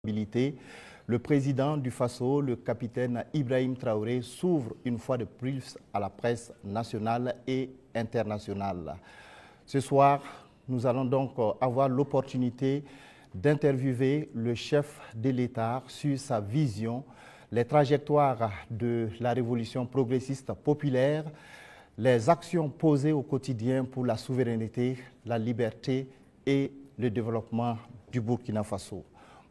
Le président du Faso, le capitaine Ibrahim Traoré, s'ouvre une fois de plus à la presse nationale et internationale. Ce soir, nous allons donc avoir l'opportunité d'interviewer le chef de l'État sur sa vision, les trajectoires de la révolution progressiste populaire, les actions posées au quotidien pour la souveraineté, la liberté et le développement du Burkina Faso.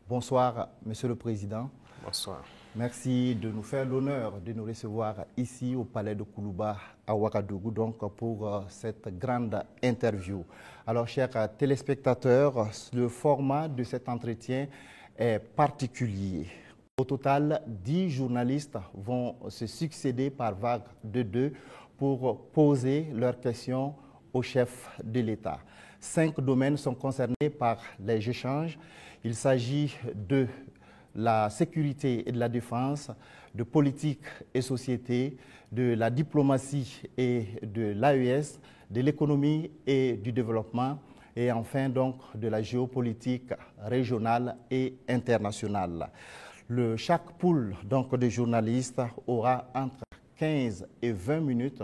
Bonsoir, Monsieur le Président. Bonsoir. Merci de nous faire l'honneur de nous recevoir ici au Palais de Koulouba à Ouagadougou donc pour cette grande interview. Alors, chers téléspectateurs, le format de cet entretien est particulier. Au total, 10 journalistes vont se succéder par vague de 2 pour poser leurs questions au chef de l'État. 5 domaines sont concernés par les échanges. Il s'agit de la sécurité et de la défense, de politique et société, de la diplomatie et de l'AES, de l'économie et du développement, et enfin donc de la géopolitique régionale et internationale. Chaque pool donc, de journalistes aura entre 15 et 20 minutes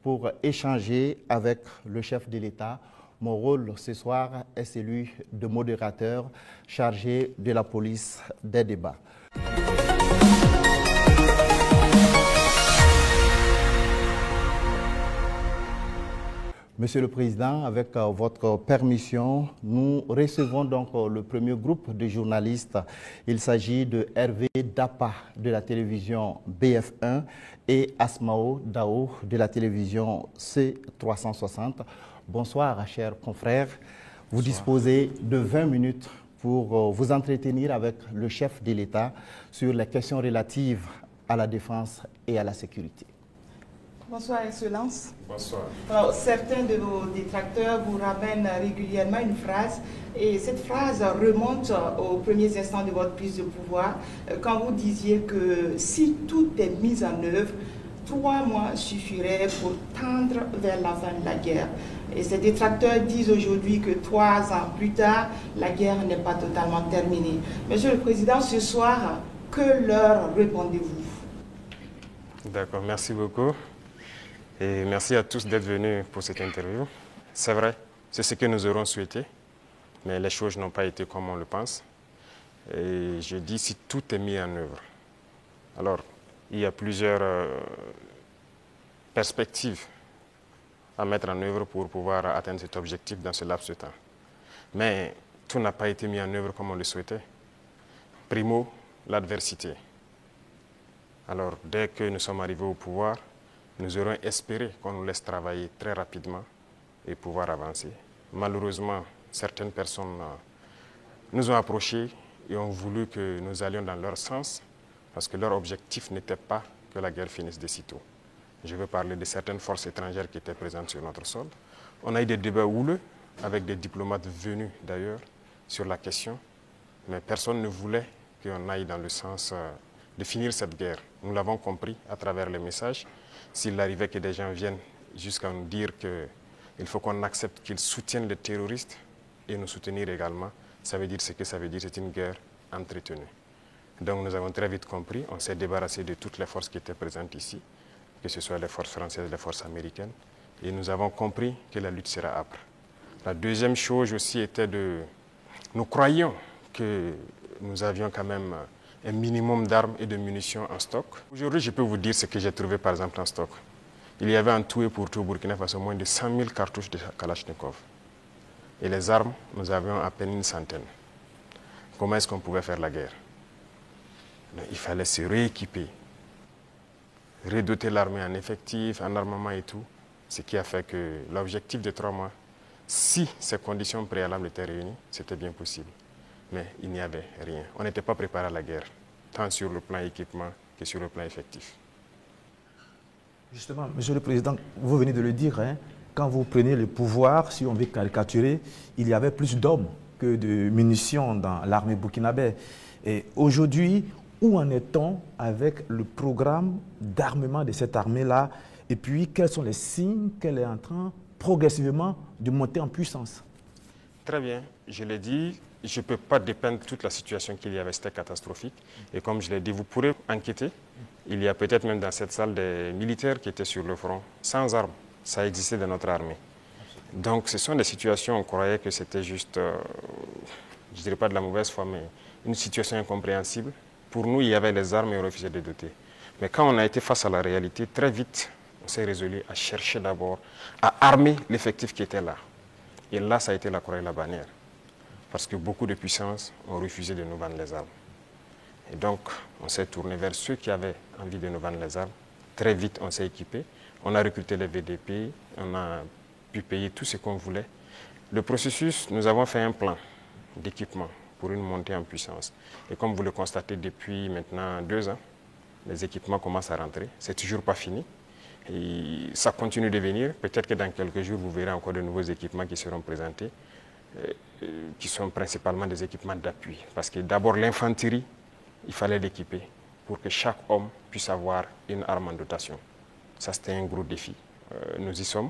pour échanger avec le chef de l'État. Mon rôle ce soir est celui de modérateur chargé de la police des débats. Monsieur le Président, avec votre permission, nous recevons donc le premier groupe de journalistes. Il s'agit de Hervé Dapa de la télévision BF1 et Asmao Dao de la télévision C360. Bonsoir, chers confrères. Vous disposez de 20 minutes pour vous entretenir avec le chef de l'État sur les questions relatives à la défense et à la sécurité. Bonsoir, Excellence. Bonsoir. Alors, certains de vos détracteurs vous ramènent régulièrement une phrase, et cette phrase remonte aux premiers instants de votre prise de pouvoir, quand vous disiez que si tout est mis en œuvre, 3 mois suffiraient pour tendre vers la fin de la guerre. Et ces détracteurs disent aujourd'hui que 3 ans plus tard, la guerre n'est pas totalement terminée. Monsieur le Président, ce soir, que leur répondez-vous? D'accord, merci beaucoup. Et merci à tous d'être venus pour cette interview. C'est vrai, c'est ce que nous aurons souhaité, mais les choses n'ont pas été comme on le pense. Et je dis si tout est mis en œuvre. Alors, il y a plusieurs perspectives à mettre en œuvre pour pouvoir atteindre cet objectif dans ce laps de temps. Mais tout n'a pas été mis en œuvre comme on le souhaitait. Primo, l'adversité. Alors, dès que nous sommes arrivés au pouvoir, nous aurions espéré qu'on nous laisse travailler très rapidement et pouvoir avancer. Malheureusement, certaines personnes nous ont approchés et ont voulu que nous allions dans leur sens parce que leur objectif n'était pas que la guerre finisse de sitôt. Je veux parler de certaines forces étrangères qui étaient présentes sur notre sol. On a eu des débats houleux avec des diplomates venus d'ailleurs sur la question, mais personne ne voulait qu'on aille dans le sens de finir cette guerre. Nous l'avons compris à travers les messages. S'il arrivait que des gens viennent jusqu'à nous dire qu'il faut qu'on accepte qu'ils soutiennent les terroristes et nous soutenir également, ça veut dire ce que ça veut dire, c'est une guerre entretenue. Donc nous avons très vite compris, on s'est débarrassé de toutes les forces qui étaient présentes ici, que ce soit les forces françaises, les forces américaines, et nous avons compris que la lutte sera âpre. La deuxième chose aussi était nous croyions que nous avions quand même un minimum d'armes et de munitions en stock. Aujourd'hui, je peux vous dire ce que j'ai trouvé par exemple en stock. Il y avait en tout et pour tout au Burkina Faso moins de 100 000 cartouches de Kalachnikov. Et les armes, nous avions à peine une centaine. Comment est-ce qu'on pouvait faire la guerre? Il fallait se rééquiper, redoter l'armée en effectifs, en armement et tout. Ce qui a fait que l'objectif de 3 mois, si ces conditions préalables étaient réunies, c'était bien possible. Mais il n'y avait rien. On n'était pas préparé à la guerre, tant sur le plan équipement que sur le plan effectif. Justement, Monsieur le Président, vous venez de le dire, hein, quand vous prenez le pouvoir, si on veut caricaturer, il y avait plus d'hommes que de munitions dans l'armée burkinabé. Et aujourd'hui, où en est-on avec le programme d'armement de cette armée-là? Et puis, quels sont les signes qu'elle est en train progressivement de monter en puissance? Très bien. Je l'ai dit, je ne peux pas dépeindre toute la situation qu'il y avait, c'était catastrophique. Et comme je l'ai dit, vous pourrez enquêter. Il y a peut-être même dans cette salle des militaires qui étaient sur le front, sans armes. Ça existait dans notre armée. Donc ce sont des situations, on croyait que c'était juste, je ne dirais pas de la mauvaise foi, mais une situation incompréhensible. Pour nous, il y avait les armes et on refusait de doter. Mais quand on a été face à la réalité, très vite, on s'est résolu à chercher d'abord à armer l'effectif qui était là. Et là, ça a été la croix et la bannière. Parce que beaucoup de puissances ont refusé de nous vendre les armes. Et donc, on s'est tourné vers ceux qui avaient envie de nous vendre les armes. Très vite, on s'est équipé. On a recruté les VDP, on a pu payer tout ce qu'on voulait. Le processus, nous avons fait un plan d'équipement pour une montée en puissance. Et comme vous le constatez depuis maintenant 2 ans, les équipements commencent à rentrer. C'est toujours pas fini. Et ça continue de venir. Peut-être que dans quelques jours, vous verrez encore de nouveaux équipements qui seront présentés, qui sont principalement des équipements d'appui. Parce que d'abord, l'infanterie, il fallait l'équiper pour que chaque homme puisse avoir une arme en dotation. Ça, c'était un gros défi. Nous y sommes.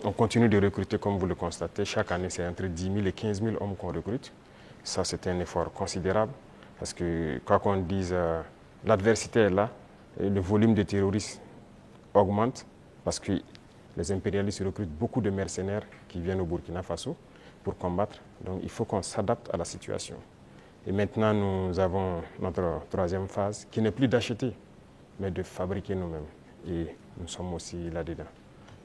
On continue de recruter, comme vous le constatez. Chaque année, c'est entre 10 000 et 15 000 hommes qu'on recrute. Ça, c'est un effort considérable. Parce que, quoi qu'on dise, l'adversité est là. Et le volume de terroristes augmente. Parce que les impérialistes recrutent beaucoup de mercenaires qui viennent au Burkina Faso pour combattre. Donc, il faut qu'on s'adapte à la situation. Et maintenant, nous avons notre 3e phase, qui n'est plus d'acheter, mais de fabriquer nous-mêmes. Et nous sommes aussi là-dedans.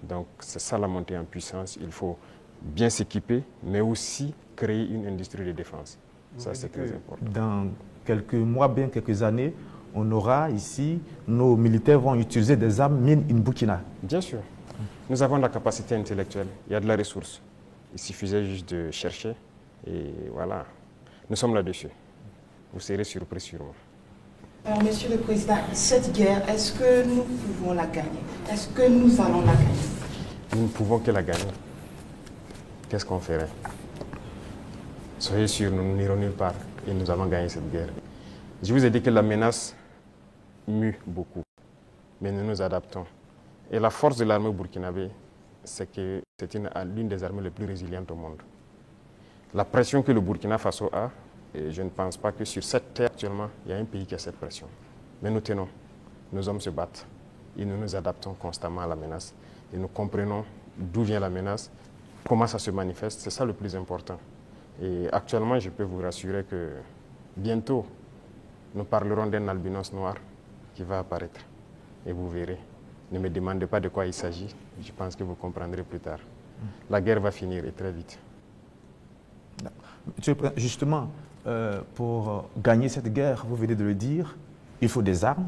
Donc, c'est ça la montée en puissance. Il faut bien s'équiper, mais aussi créer une industrie de défense. Ça, c'est très important. Dans quelques mois, bien quelques années, on aura ici, nos militaires vont utiliser des armes made in Burkina. Bien sûr. Nous avons la capacité intellectuelle. Il y a de la ressource. Il suffisait juste de chercher. Et voilà. Nous sommes là-dessus. Vous serez surpris sûrement. Alors, Monsieur le Président, cette guerre, est-ce que nous pouvons la gagner? Est-ce que nous allons la gagner? Nous ne pouvons que la gagner. Qu'est-ce qu'on ferait? Soyez sûrs, nous n'irons nulle part et nous allons gagner cette guerre. Je vous ai dit que la menace mue beaucoup, mais nous nous adaptons. Et la force de l'armée burkinabé, c'est que c'est l'une des armées les plus résilientes au monde. La pression que le Burkina Faso a, et je ne pense pas que sur cette terre actuellement, il y a un pays qui a cette pression. Mais nous tenons, nos hommes se battent et nous nous adaptons constamment à la menace. Et nous comprenons d'où vient la menace, comment ça se manifeste, c'est ça le plus important. Et actuellement, je peux vous rassurer que bientôt, nous parlerons d'un albinos noir qui va apparaître. Et vous verrez. Ne me demandez pas de quoi il s'agit, je pense que vous comprendrez plus tard. La guerre va finir et très vite. Justement, pour gagner cette guerre, vous venez de le dire, il faut des armes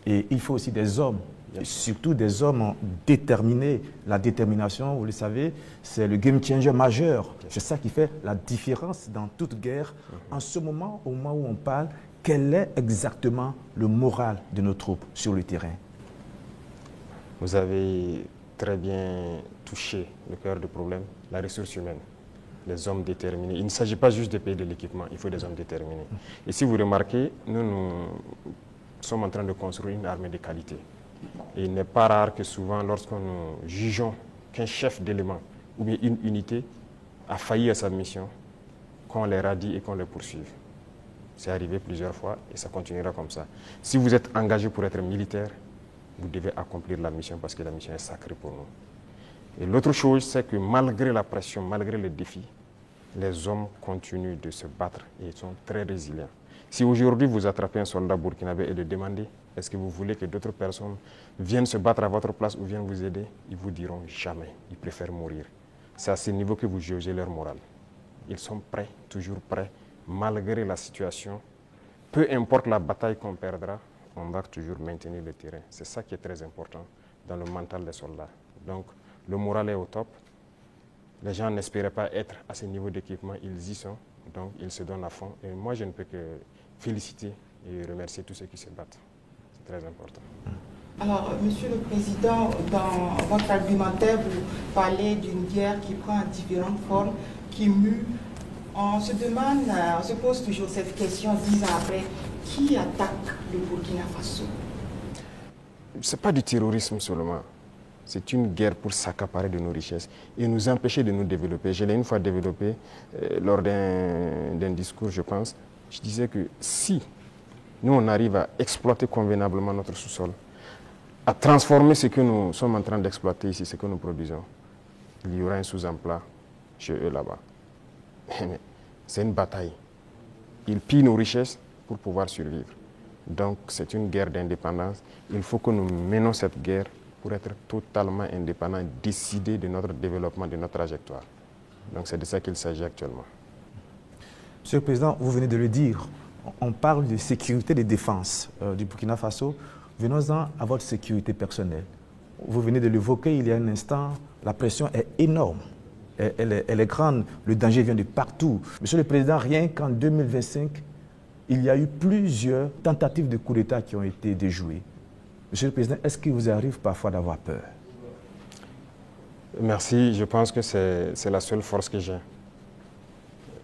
et il faut aussi des hommes. Et surtout des hommes déterminés. La détermination, vous le savez, c'est le game changer majeur. C'est ça qui fait la différence dans toute guerre. En ce moment, au moment où on parle, quel est exactement le moral de nos troupes sur le terrain? Vous avez très bien touché le cœur du problème, la ressource humaine, les hommes déterminés. Il ne s'agit pas juste de payer de l'équipement, il faut des hommes déterminés. Et si vous remarquez, nous sommes en train de construire une armée de qualité. Et il n'est pas rare que souvent, lorsque nous jugeons qu'un chef d'élément ou bien une unité a failli à sa mission, qu'on les radie et qu'on les poursuive. C'est arrivé plusieurs fois et ça continuera comme ça. Si vous êtes engagé pour être militaire, vous devez accomplir la mission parce que la mission est sacrée pour nous. Et l'autre chose, c'est que malgré la pression, malgré les défis, les hommes continuent de se battre et ils sont très résilients. Si aujourd'hui vous attrapez un soldat burkinabé et le demandez, est-ce que vous voulez que d'autres personnes viennent se battre à votre place ou viennent vous aider? Ils vous diront jamais, ils préfèrent mourir. C'est à ce niveau que vous jugez leur morale. Ils sont prêts, toujours prêts, malgré la situation. Peu importe la bataille qu'on perdra, on va toujours maintenir le terrain. C'est ça qui est très important dans le mental des soldats. Donc, le moral est au top. Les gens n'espéraient pas être à ce niveau d'équipement, ils y sont. Donc, ils se donnent à fond. Et moi, je ne peux que féliciter et remercier tous ceux qui se battent. C'est très important. Alors, Monsieur le Président, dans votre argumentaire, vous parlez d'une guerre qui prend différentes formes, qui mue. On se demande, on se pose toujours cette question 10 ans après, qui attaque le Burkina Faso? Ce n'est pas du terrorisme seulement. C'est une guerre pour s'accaparer de nos richesses et nous empêcher de nous développer. Je l'ai une fois développé lors d'un discours, je pense. Je disais que si nous, on arrive à exploiter convenablement notre sous-sol, à transformer ce que nous sommes en train d'exploiter ici, ce que nous produisons, il y aura un sous-emploi chez eux là-bas. C'est une bataille. Ils pillent nos richesses pour pouvoir survivre. Donc c'est une guerre d'indépendance. Il faut que nous menons cette guerre pour être totalement indépendants, décider de notre développement, de notre trajectoire. Donc c'est de ça qu'il s'agit actuellement. Monsieur le Président, vous venez de le dire, on parle de sécurité et de défense du Burkina Faso. Venons-en à votre sécurité personnelle. Vous venez de l'évoquer il y a un instant, la pression est énorme, elle est grande, le danger vient de partout. Monsieur le Président, rien qu'en 2025, il y a eu plusieurs tentatives de coup d'État qui ont été déjouées. Monsieur le Président, est-ce qu'il vous arrive parfois d'avoir peur? Merci, je pense que c'est la seule force que j'ai.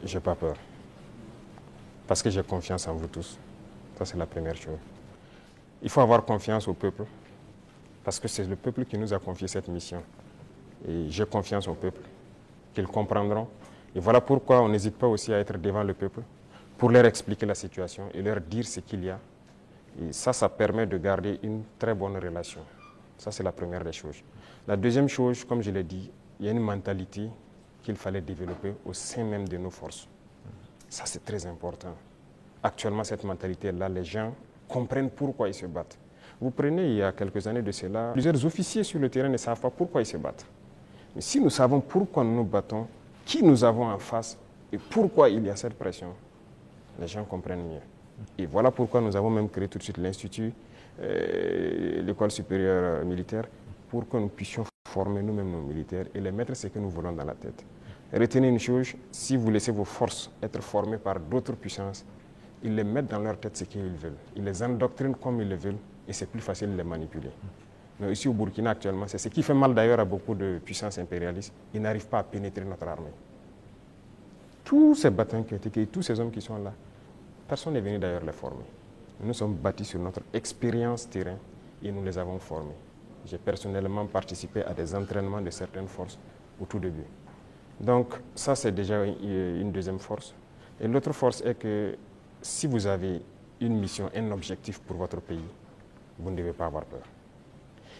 Je n'ai pas peur. Parce que j'ai confiance en vous tous. Ça, c'est la première chose. Il faut avoir confiance au peuple, parce que c'est le peuple qui nous a confié cette mission. Et j'ai confiance au peuple, qu'ils comprendront. Et voilà pourquoi on n'hésite pas aussi à être devant le peuple, pour leur expliquer la situation et leur dire ce qu'il y a. Et ça permet de garder une très bonne relation. Ça, c'est la première des choses. La deuxième chose, comme je l'ai dit, il y a une mentalité qu'il fallait développer au sein même de nos forces. Ça, c'est très important. Actuellement, cette mentalité-là, les gens comprennent pourquoi ils se battent. Vous prenez, il y a quelques années de cela, plusieurs officiers sur le terrain ne savent pas pourquoi ils se battent. Mais si nous savons pourquoi nous nous battons, qui nous avons en face et pourquoi il y a cette pression, les gens comprennent mieux. Et voilà pourquoi nous avons même créé tout de suite l'Institut, l'école supérieure militaire, pour que nous puissions former nous-mêmes nos militaires et les mettre ce que nous voulons dans la tête. Retenez une chose, si vous laissez vos forces être formées par d'autres puissances, ils les mettent dans leur tête ce qu'ils veulent. Ils les endoctrinent comme ils le veulent et c'est plus facile de les manipuler. Mais ici au Burkina actuellement, c'est ce qui fait mal d'ailleurs à beaucoup de puissances impérialistes. Ils n'arrivent pas à pénétrer notre armée. Tous ces bataillons qui ont été créés, tous ces hommes qui sont là, personne n'est venu d'ailleurs les former. Nous sommes bâtis sur notre expérience terrain et nous les avons formés. J'ai personnellement participé à des entraînements de certaines forces au tout début. Donc ça, c'est déjà une deuxième force. Et l'autre force est que si vous avez une mission, un objectif pour votre pays, vous ne devez pas avoir peur.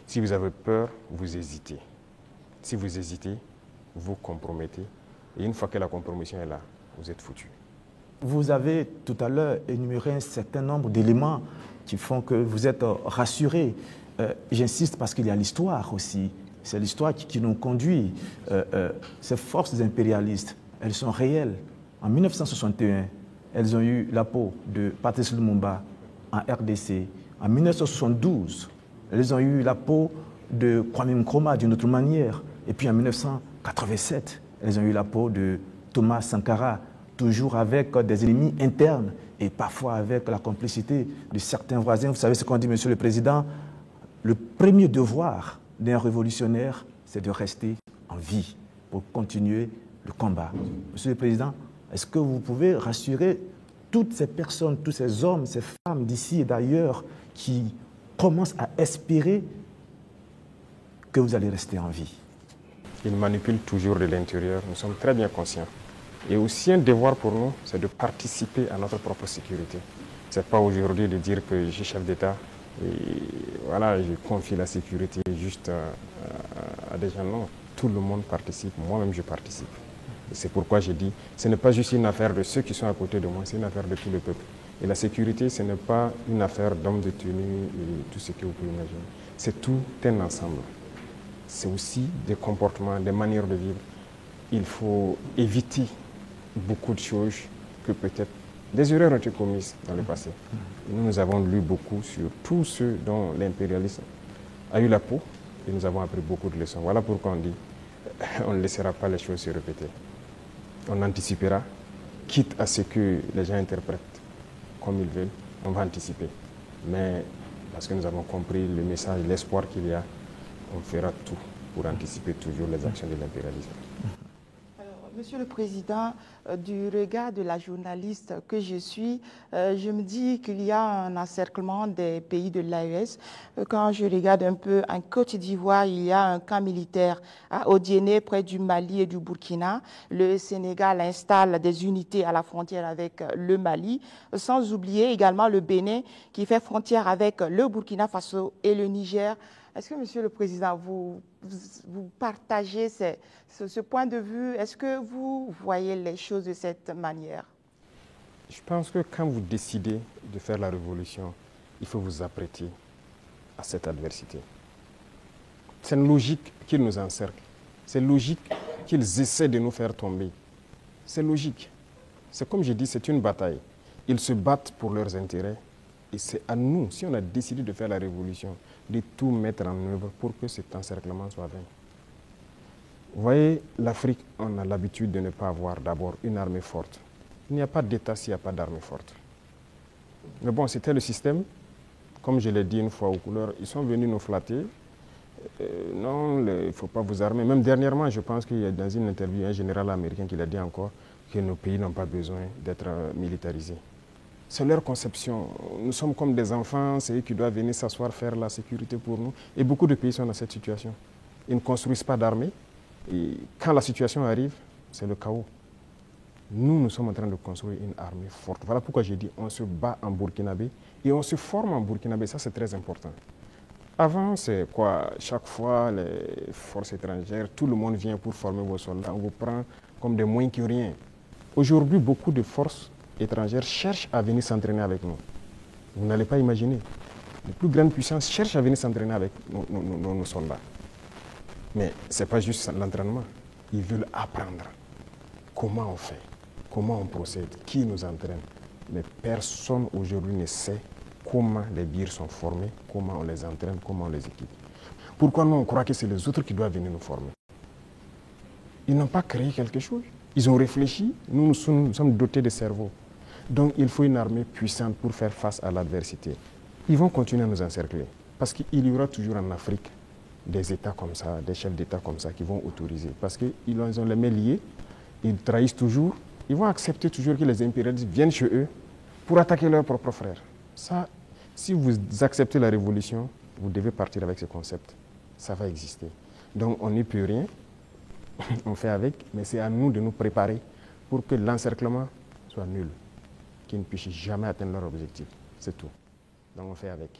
Si vous avez peur, vous hésitez. Si vous hésitez, vous compromettez. Et une fois que la compromission est là, vous êtes foutu. Vous avez tout à l'heure énuméré un certain nombre d'éléments qui font que vous êtes rassuré. J'insiste parce qu'il y a l'histoire aussi. C'est l'histoire qui nous conduit. Ces forces impérialistes, elles sont réelles. En 1961, elles ont eu la peau de Patrice Lumumba en RDC. En 1972, elles ont eu la peau de Kwame Nkrumah d'une autre manière. Et puis en 1987, elles ont eu la peau de Thomas Sankara, toujours avec des ennemis internes et parfois avec la complicité de certains voisins. Vous savez ce qu'on dit, Monsieur le Président, le premier devoir d'un révolutionnaire, c'est de rester en vie pour continuer le combat. Monsieur le Président, est-ce que vous pouvez rassurer toutes ces personnes, tous ces hommes, ces femmes d'ici et d'ailleurs qui commencent à espérer que vous allez rester en vie? Ils manipulent toujours de l'intérieur, nous sommes très bien conscients. Et aussi un devoir pour nous, c'est de participer à notre propre sécurité. Ce n'est pas aujourd'hui de dire que je suis chef d'État et voilà, je confie la sécurité juste à des gens. Non, tout le monde participe, moi-même je participe. C'est pourquoi j'ai dit, ce n'est pas juste une affaire de ceux qui sont à côté de moi, c'est une affaire de tout le peuple. Et la sécurité, ce n'est pas une affaire d'hommes de tenue et tout ce que vous pouvez imaginer. C'est tout un ensemble. C'est aussi des comportements, des manières de vivre. Il faut éviter beaucoup de choses que peut-être des erreurs ont été commises dans le passé. Et nous avons lu beaucoup sur tous ceux dont l'impérialisme a eu la peau et nous avons appris beaucoup de leçons. Voilà pourquoi on dit on ne laissera pas les choses se répéter. On anticipera, quitte à ce que les gens interprètent comme ils veulent, on va anticiper. Mais parce que nous avons compris le message, l'espoir qu'il y a, on fera tout pour anticiper toujours les actions de l'impérialisme. Monsieur le Président, du regard de la journaliste que je suis, je me dis qu'il y a un encerclement des pays de l'AES. Quand je regarde un peu en Côte d'Ivoire, il y a un camp militaire à Odiéné, près du Mali et du Burkina. Le Sénégal installe des unités à la frontière avec le Mali, sans oublier également le Bénin qui fait frontière avec le Burkina Faso et le Niger. Est-ce que, Monsieur le Président, vous partagez ce point de vue? Est-ce que vous voyez les choses de cette manière? Je pense que quand vous décidez de faire la révolution, il faut vous apprêter à cette adversité. C'est une logique qu'ils nous encerclent. C'est logique qu'ils essaient de nous faire tomber. C'est logique. C'est comme je dis, c'est une bataille. Ils se battent pour leurs intérêts. Et c'est à nous, si on a décidé de faire la révolution, de tout mettre en œuvre pour que cet encerclement soit vaincu. Vous voyez, l'Afrique, on a l'habitude de ne pas avoir d'abord une armée forte. Il n'y a pas d'État s'il n'y a pas d'armée forte. Mais bon, c'était le système. Comme je l'ai dit une fois aux couleurs, ils sont venus nous flatter. Non, il ne faut pas vous armer. Même dernièrement, je pense qu'il y a dans une interview un général américain qui l'a dit encore que nos pays n'ont pas besoin d'être militarisés. C'est leur conception. Nous sommes comme des enfants, c'est eux qui doivent venir s'asseoir, faire la sécurité pour nous. Et beaucoup de pays sont dans cette situation. Ils ne construisent pas d'armée. Et quand la situation arrive, c'est le chaos. Nous sommes en train de construire une armée forte. Voilà pourquoi j'ai dit on se bat en burkinabé et on se forme en burkinabé. Ça, c'est très important. Avant, c'est quoi? Chaque fois, les forces étrangères, tout le monde vient pour former vos soldats. On vous prend comme des moins que rien. Aujourd'hui, beaucoup de forces étrangères cherchent à venir s'entraîner avec nous. Vous n'allez pas imaginer. Les plus grandes puissances cherchent à venir s'entraîner avec nos soldats. Mais ce n'est pas juste l'entraînement. Ils veulent apprendre comment on fait, comment on procède, qui nous entraîne. Mais personne aujourd'hui ne sait comment les birs sont formés, comment on les entraîne, comment on les équipe. Pourquoi nous on croit que c'est les autres qui doivent venir nous former? Ils n'ont pas créé quelque chose. Ils ont réfléchi, nous sommes dotés de cerveau. Donc il faut une armée puissante pour faire face à l'adversité. Ils vont continuer à nous encercler. Parce qu'il y aura toujours en Afrique des États comme ça, des chefs d'État comme ça qui vont autoriser. Parce qu'ils ont les mains liées, ils trahissent toujours, ils vont accepter toujours que les impérialistes viennent chez eux pour attaquer leurs propres frères. Ça, si vous acceptez la révolution, vous devez partir avec ce concept. Ça va exister. Donc on n'y peut rien. On fait avec, mais c'est à nous de nous préparer pour que l'encerclement soit nul, qu'ils ne puissent jamais atteindre leur objectif. C'est tout. Donc on fait avec.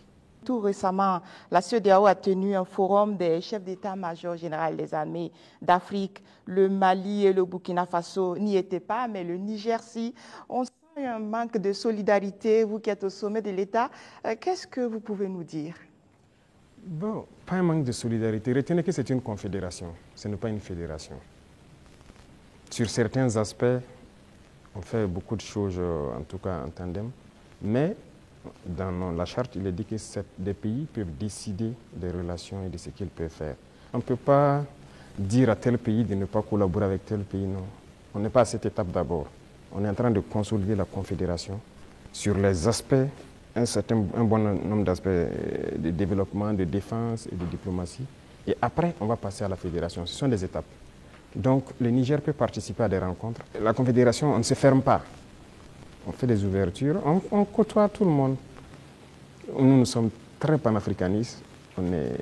Tout récemment, la CEDEAO a tenu un forum des chefs d'état-major général des armées d'Afrique. Le Mali et le Burkina Faso n'y étaient pas, mais le Niger, si. On sent un manque de solidarité, vous qui êtes au sommet de l'État. Qu'est-ce que vous pouvez nous dire? Bon, pas un manque de solidarité. Retenez que c'est une confédération, ce n'est pas une fédération. Sur certains aspects, on fait beaucoup de choses, en tout cas en tandem, mais dans la charte, il est dit que des pays peuvent décider des relations et de ce qu'ils peuvent faire. On ne peut pas dire à tel pays de ne pas collaborer avec tel pays, non. On n'est pas à cette étape d'abord. On est en train de consolider la confédération sur les aspects, un bon nombre d'aspects de développement, de défense et de diplomatie. Et après, on va passer à la fédération. Ce sont des étapes. Donc, le Niger peut participer à des rencontres. La confédération, on ne se ferme pas. On fait des ouvertures, on côtoie tout le monde. Nous sommes très panafricanistes. On est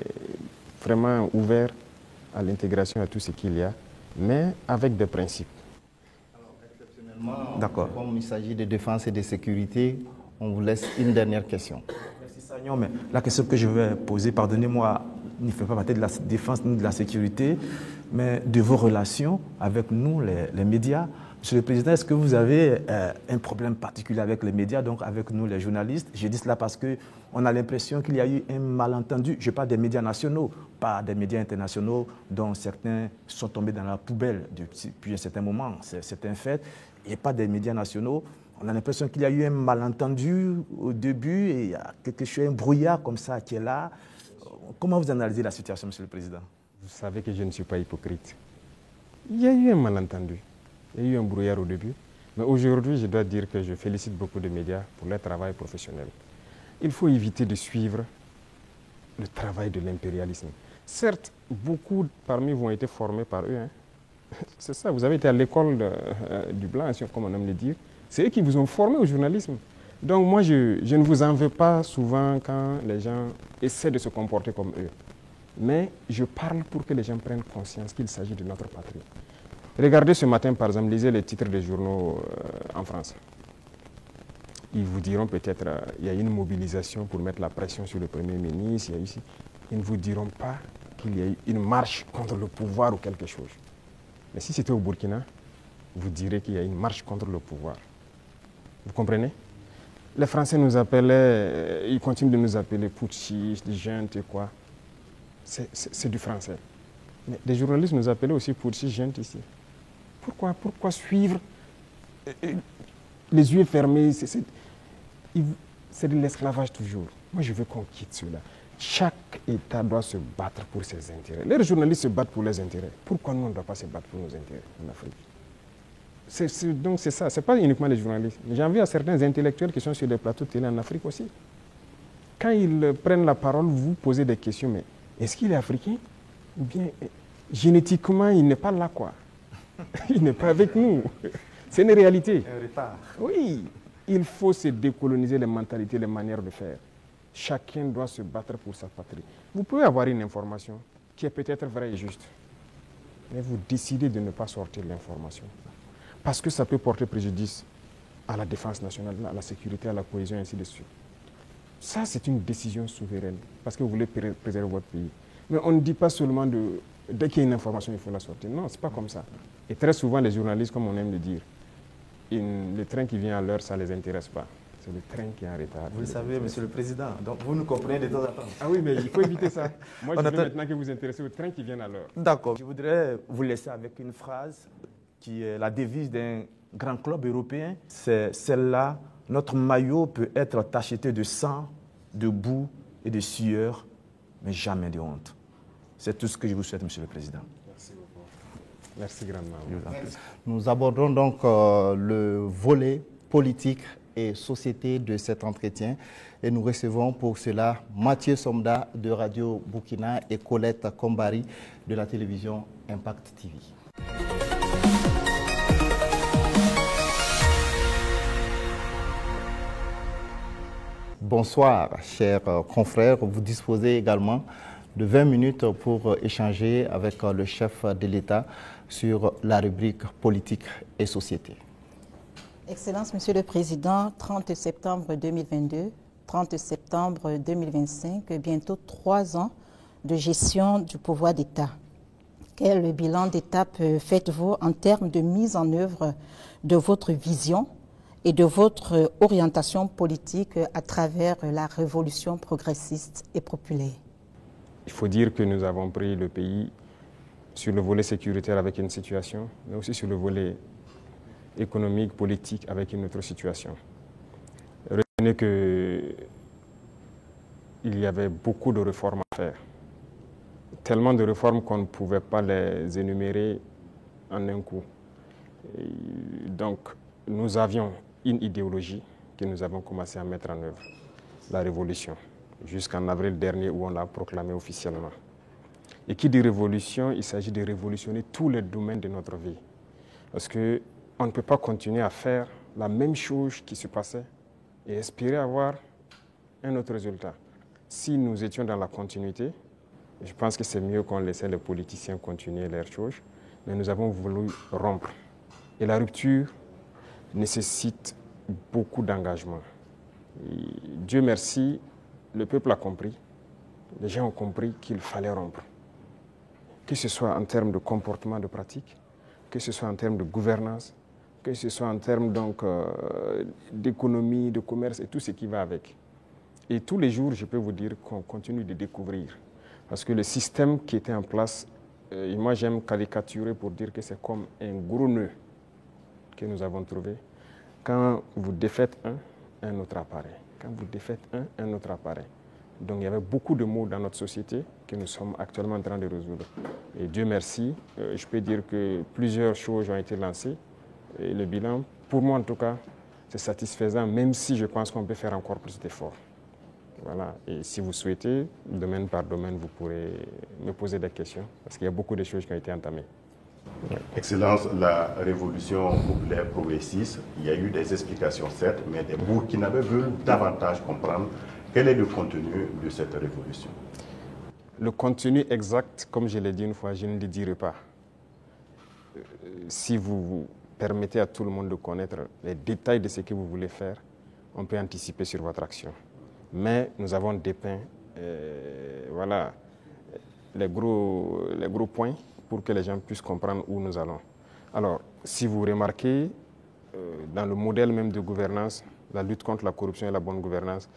vraiment ouverts à l'intégration, à tout ce qu'il y a, mais avec des principes. Alors, exceptionnellement, comme il s'agit de défense et de sécurité, on vous laisse une dernière question. Merci Sagnon, mais la question que je vais poser, pardonnez-moi, ne fait pas partie de la défense ni de la sécurité, mais de vos relations avec nous, les médias. Monsieur le Président, est-ce que vous avez un problème particulier avec les médias, donc avec nous les journalistes? Je dis cela parce qu'on a l'impression qu'il y a eu un malentendu. Je parle des médias nationaux, pas des médias internationaux dont certains sont tombés dans la poubelle depuis un certain moment. C'est un fait. Et pas des médias nationaux. On a l'impression qu'il y a eu un malentendu au début et il y a quelque chose, un brouillard comme ça qui est là. Comment vous analysez la situation, Monsieur le Président? Vous savez que je ne suis pas hypocrite. Il y a eu un malentendu. Il y a eu un brouillard au début. Mais aujourd'hui, je dois dire que je félicite beaucoup de médias pour leur travail professionnel. Il faut éviter de suivre le travail de l'impérialisme. Certes, beaucoup parmi vous ont été formés par eux. C'est ça, vous avez été à l'école du blanc, comme on aime le dire. C'est eux qui vous ont formé au journalisme. Donc moi, je ne vous en veux pas souvent quand les gens essaient de se comporter comme eux. Mais je parle pour que les gens prennent conscience qu'il s'agit de notre patrie. Regardez ce matin, par exemple, lisez les titres des journaux en France. Ils vous diront peut-être qu'il y a une mobilisation pour mettre la pression sur le Premier ministre. Ils ne vous diront pas qu'il y a eu une marche contre le pouvoir ou quelque chose. Mais si c'était au Burkina, vous direz qu'il y a une marche contre le pouvoir. Vous comprenez? Les Français nous appelaient, ils continuent de nous appeler putschistes, juntes et quoi. C'est du français. Mais des journalistes nous appelaient aussi putschistes, juntes ici. Pourquoi suivre les yeux fermés? C'est de l'esclavage toujours. Moi, je veux qu'on quitte cela. Chaque État doit se battre pour ses intérêts. Les journalistes se battent pour leurs intérêts. Pourquoi nous, on ne doit pas se battre pour nos intérêts en Afrique? Donc c'est ça, ce n'est pas uniquement les journalistes. J'en viens à certains intellectuels qui sont sur des plateaux de télé en Afrique aussi. Quand ils prennent la parole, vous posez des questions, mais est-ce qu'il est africain? Ou bien génétiquement, il n'est pas là, quoi. Il n'est pas avec nous. C'est une réalité. Un retard. Oui, il faut se décoloniser les mentalités, les manières de faire. Chacun doit se battre pour sa patrie. Vous pouvez avoir une information qui est peut-être vraie et juste, mais vous décidez de ne pas sortir l'information. Parce que ça peut porter préjudice à la défense nationale, à la sécurité, à la cohésion, et ainsi de suite. Ça, c'est une décision souveraine, parce que vous voulez préserver votre pays. Mais on ne dit pas seulement dès qu'il y a une information, il faut la sortir. Non, ce n'est pas comme ça. Et très souvent, les journalistes, comme on aime le dire, le train qui vient à l'heure, ça ne les intéresse pas. C'est le train qui est en retard. Vous le savez, Monsieur le Président, donc vous nous comprenez de temps en temps. Ah oui, mais il faut éviter ça. Moi, je veux maintenant que vous intéressez au train qui vient à l'heure. D'accord. Je voudrais vous laisser avec une phrase qui est la devise d'un grand club européen. C'est celle-là: notre maillot peut être tacheté de sang, de boue et de sueur, mais jamais de honte. C'est tout ce que je vous souhaite, Monsieur le Président. Merci beaucoup. Merci grandement. Nous abordons donc le volet politique et société de cet entretien et nous recevons pour cela Mathieu Somda de Radio Burkina et Colette Kombari de la télévision Impact TV. Bonsoir, chers confrères. Vous disposez également de 20 minutes pour échanger avec le chef de l'État sur la rubrique politique et société. Excellence, Monsieur le Président, 30 septembre 2022, 30 septembre 2025, bientôt 3 ans de gestion du pouvoir d'État. Quel bilan d'étape faites-vous en termes de mise en œuvre de votre vision et de votre orientation politique à travers la révolution progressiste et populaire? Il faut dire que nous avons pris le pays sur le volet sécuritaire avec une situation, mais aussi sur le volet économique, politique avec une autre situation. Retenez qu'il y avait beaucoup de réformes à faire. Tellement de réformes qu'on ne pouvait pas les énumérer en un coup. Et donc, nous avions une idéologie que nous avons commencé à mettre en œuvre, la révolution, jusqu'en avril dernier où on l'a proclamée officiellement. Et qui dit révolution, il s'agit de révolutionner tous les domaines de notre vie. Parce qu'on ne peut pas continuer à faire la même chose qui se passait et espérer avoir un autre résultat. Si nous étions dans la continuité, je pense que c'est mieux qu'on laissait les politiciens continuer leurs choses, mais nous avons voulu rompre. Et la rupture nécessite beaucoup d'engagement. Dieu merci, le peuple a compris, les gens ont compris qu'il fallait rompre. Que ce soit en termes de comportement, de pratique, que ce soit en termes de gouvernance, que ce soit en termes d'économie, de commerce et tout ce qui va avec. Et tous les jours, je peux vous dire qu'on continue de découvrir. Parce que le système qui était en place, et moi j'aime caricaturer pour dire que c'est comme un gros nœud que nous avons trouvé. Quand vous défaites un autre apparaît. Quand vous défaites un autre apparaît. Donc il y avait beaucoup de maux dans notre société que nous sommes actuellement en train de résoudre. Et Dieu merci, je peux dire que plusieurs choses ont été lancées. Et le bilan, pour moi en tout cas, c'est satisfaisant, même si je pense qu'on peut faire encore plus d'efforts. Voilà. Et si vous souhaitez, domaine par domaine, vous pourrez me poser des questions, parce qu'il y a beaucoup de choses qui ont été entamées. Excellence, la révolution populaire progressiste, il y a eu des explications certes, mais les Burkinabés veulent davantage comprendre quel est le contenu de cette révolution. Le contenu exact, comme je l'ai dit une fois, je ne le dirai pas. Si vous permettez à tout le monde de connaître les détails de ce que vous voulez faire, on peut anticiper sur votre action. Mais nous avons dépeint voilà, les gros points pour que les gens puissent comprendre où nous allons. Alors, si vous remarquez, dans le modèle même de gouvernance, la lutte contre la corruption et la bonne gouvernance,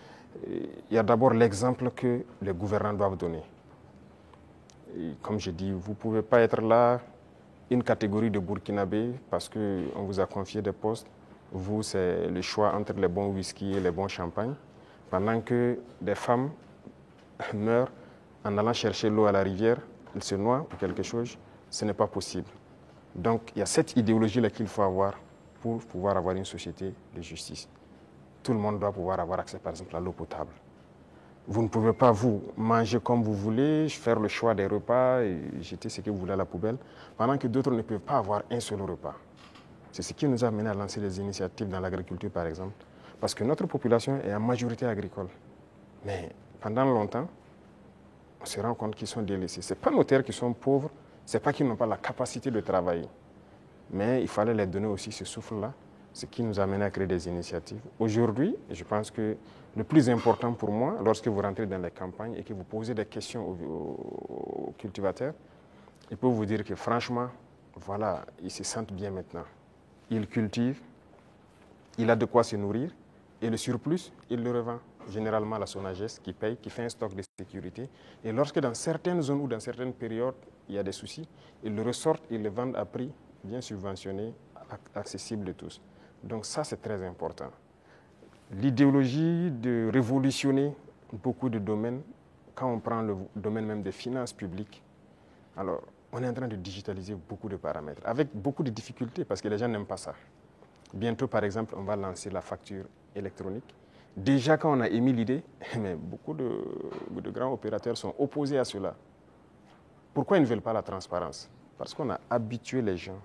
il y a d'abord l'exemple que les gouvernants doivent donner. Et comme je dis, vous ne pouvez pas être là, une catégorie de Burkinabés, parce qu'on vous a confié des postes. Vous, c'est le choix entre les bons whisky et les bons champagnes, pendant que des femmes meurent en allant chercher l'eau à la rivière, elles se noient ou quelque chose, ce n'est pas possible. Donc, il y a cette idéologie-là qu'il faut avoir pour pouvoir avoir une société de justice. Tout le monde doit pouvoir avoir accès, par exemple, à l'eau potable. Vous ne pouvez pas, vous, manger comme vous voulez, faire le choix des repas et jeter ce que vous voulez à la poubelle, pendant que d'autres ne peuvent pas avoir un seul repas. C'est ce qui nous a amené à lancer des initiatives dans l'agriculture, par exemple, parce que notre population est en majorité agricole. Mais pendant longtemps, on se rend compte qu'ils sont délaissés. Ce n'est pas nos terres qui sont pauvres, ce n'est pas qu'ils n'ont pas la capacité de travailler. Mais il fallait leur donner aussi ce souffle-là, ce qui nous a amené à créer des initiatives. Aujourd'hui, je pense que le plus important pour moi, lorsque vous rentrez dans les campagnes et que vous posez des questions aux cultivateurs, ils peuvent vous dire que franchement, voilà, ils se sentent bien maintenant. Ils cultivent, il a de quoi se nourrir, et le surplus, il le revend. Généralement la SONAGES qui paye, qui fait un stock de sécurité. Et lorsque dans certaines zones ou dans certaines périodes, il y a des soucis, ils le ressortent, ils le vendent à prix bien subventionné, accessible de tous. Donc ça, c'est très important. L'idéologie de révolutionner beaucoup de domaines, quand on prend le domaine même des finances publiques, alors on est en train de digitaliser beaucoup de paramètres, avec beaucoup de difficultés, parce que les gens n'aiment pas ça. Bientôt, par exemple, on va lancer la facture électronique. Déjà, quand on a émis l'idée, mais beaucoup de grands opérateurs sont opposés à cela. Pourquoi ils ne veulent pas la transparence? Parce qu'on a habitué les gens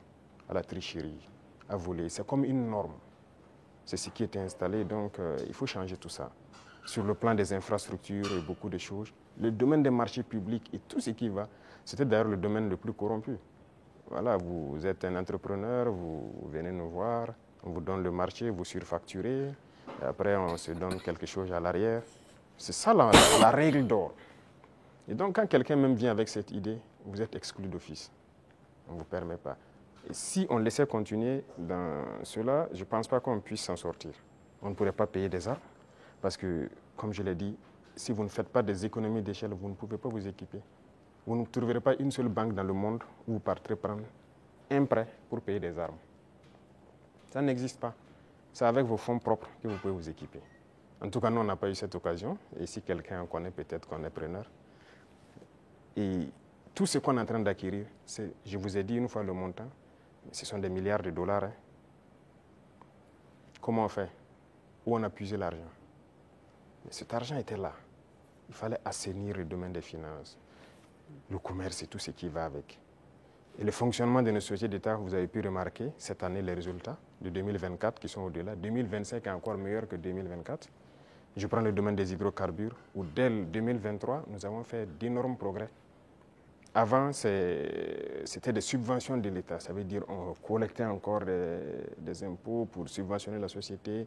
à la tricherie, à voler. C'est comme une norme. C'est ce qui était installé, donc il faut changer tout ça. Sur le plan des infrastructures et beaucoup de choses, le domaine des marchés publics et tout ce qui va, c'était d'ailleurs le domaine le plus corrompu. Voilà, vous êtes un entrepreneur, vous venez nous voir, on vous donne le marché, vous surfacturez, et après on se donne quelque chose à l'arrière. C'est ça la règle d'or. Et donc quand quelqu'un même vient avec cette idée, vous êtes exclu d'office. On ne vous permet pas. Et si on laissait continuer dans cela, je ne pense pas qu'on puisse s'en sortir. On ne pourrait pas payer des armes, parce que, comme je l'ai dit, si vous ne faites pas des économies d'échelle, vous ne pouvez pas vous équiper. Vous ne trouverez pas une seule banque dans le monde où vous partirez prendre un prêt pour payer des armes. Ça n'existe pas. C'est avec vos fonds propres que vous pouvez vous équiper. En tout cas, nous, on n'a pas eu cette occasion. Et si quelqu'un en connaît, peut-être qu'on est preneur. Et tout ce qu'on est en train d'acquérir, je vous ai dit une fois le montant, ce sont des milliards de dollars. Hein. Comment on fait? Où on a puisé l'argent? Cet argent était là. Il fallait assainir le domaine des finances, le commerce et tout ce qui va avec. Et le fonctionnement de nos sociétés d'État, vous avez pu remarquer cette année les résultats de 2024 qui sont au-delà. 2025 est encore meilleur que 2024. Je prends le domaine des hydrocarbures où dès 2023, nous avons fait d'énormes progrès. Avant, c'était des subventions de l'État. Ça veut dire qu'on collectait encore des impôts pour subventionner la société,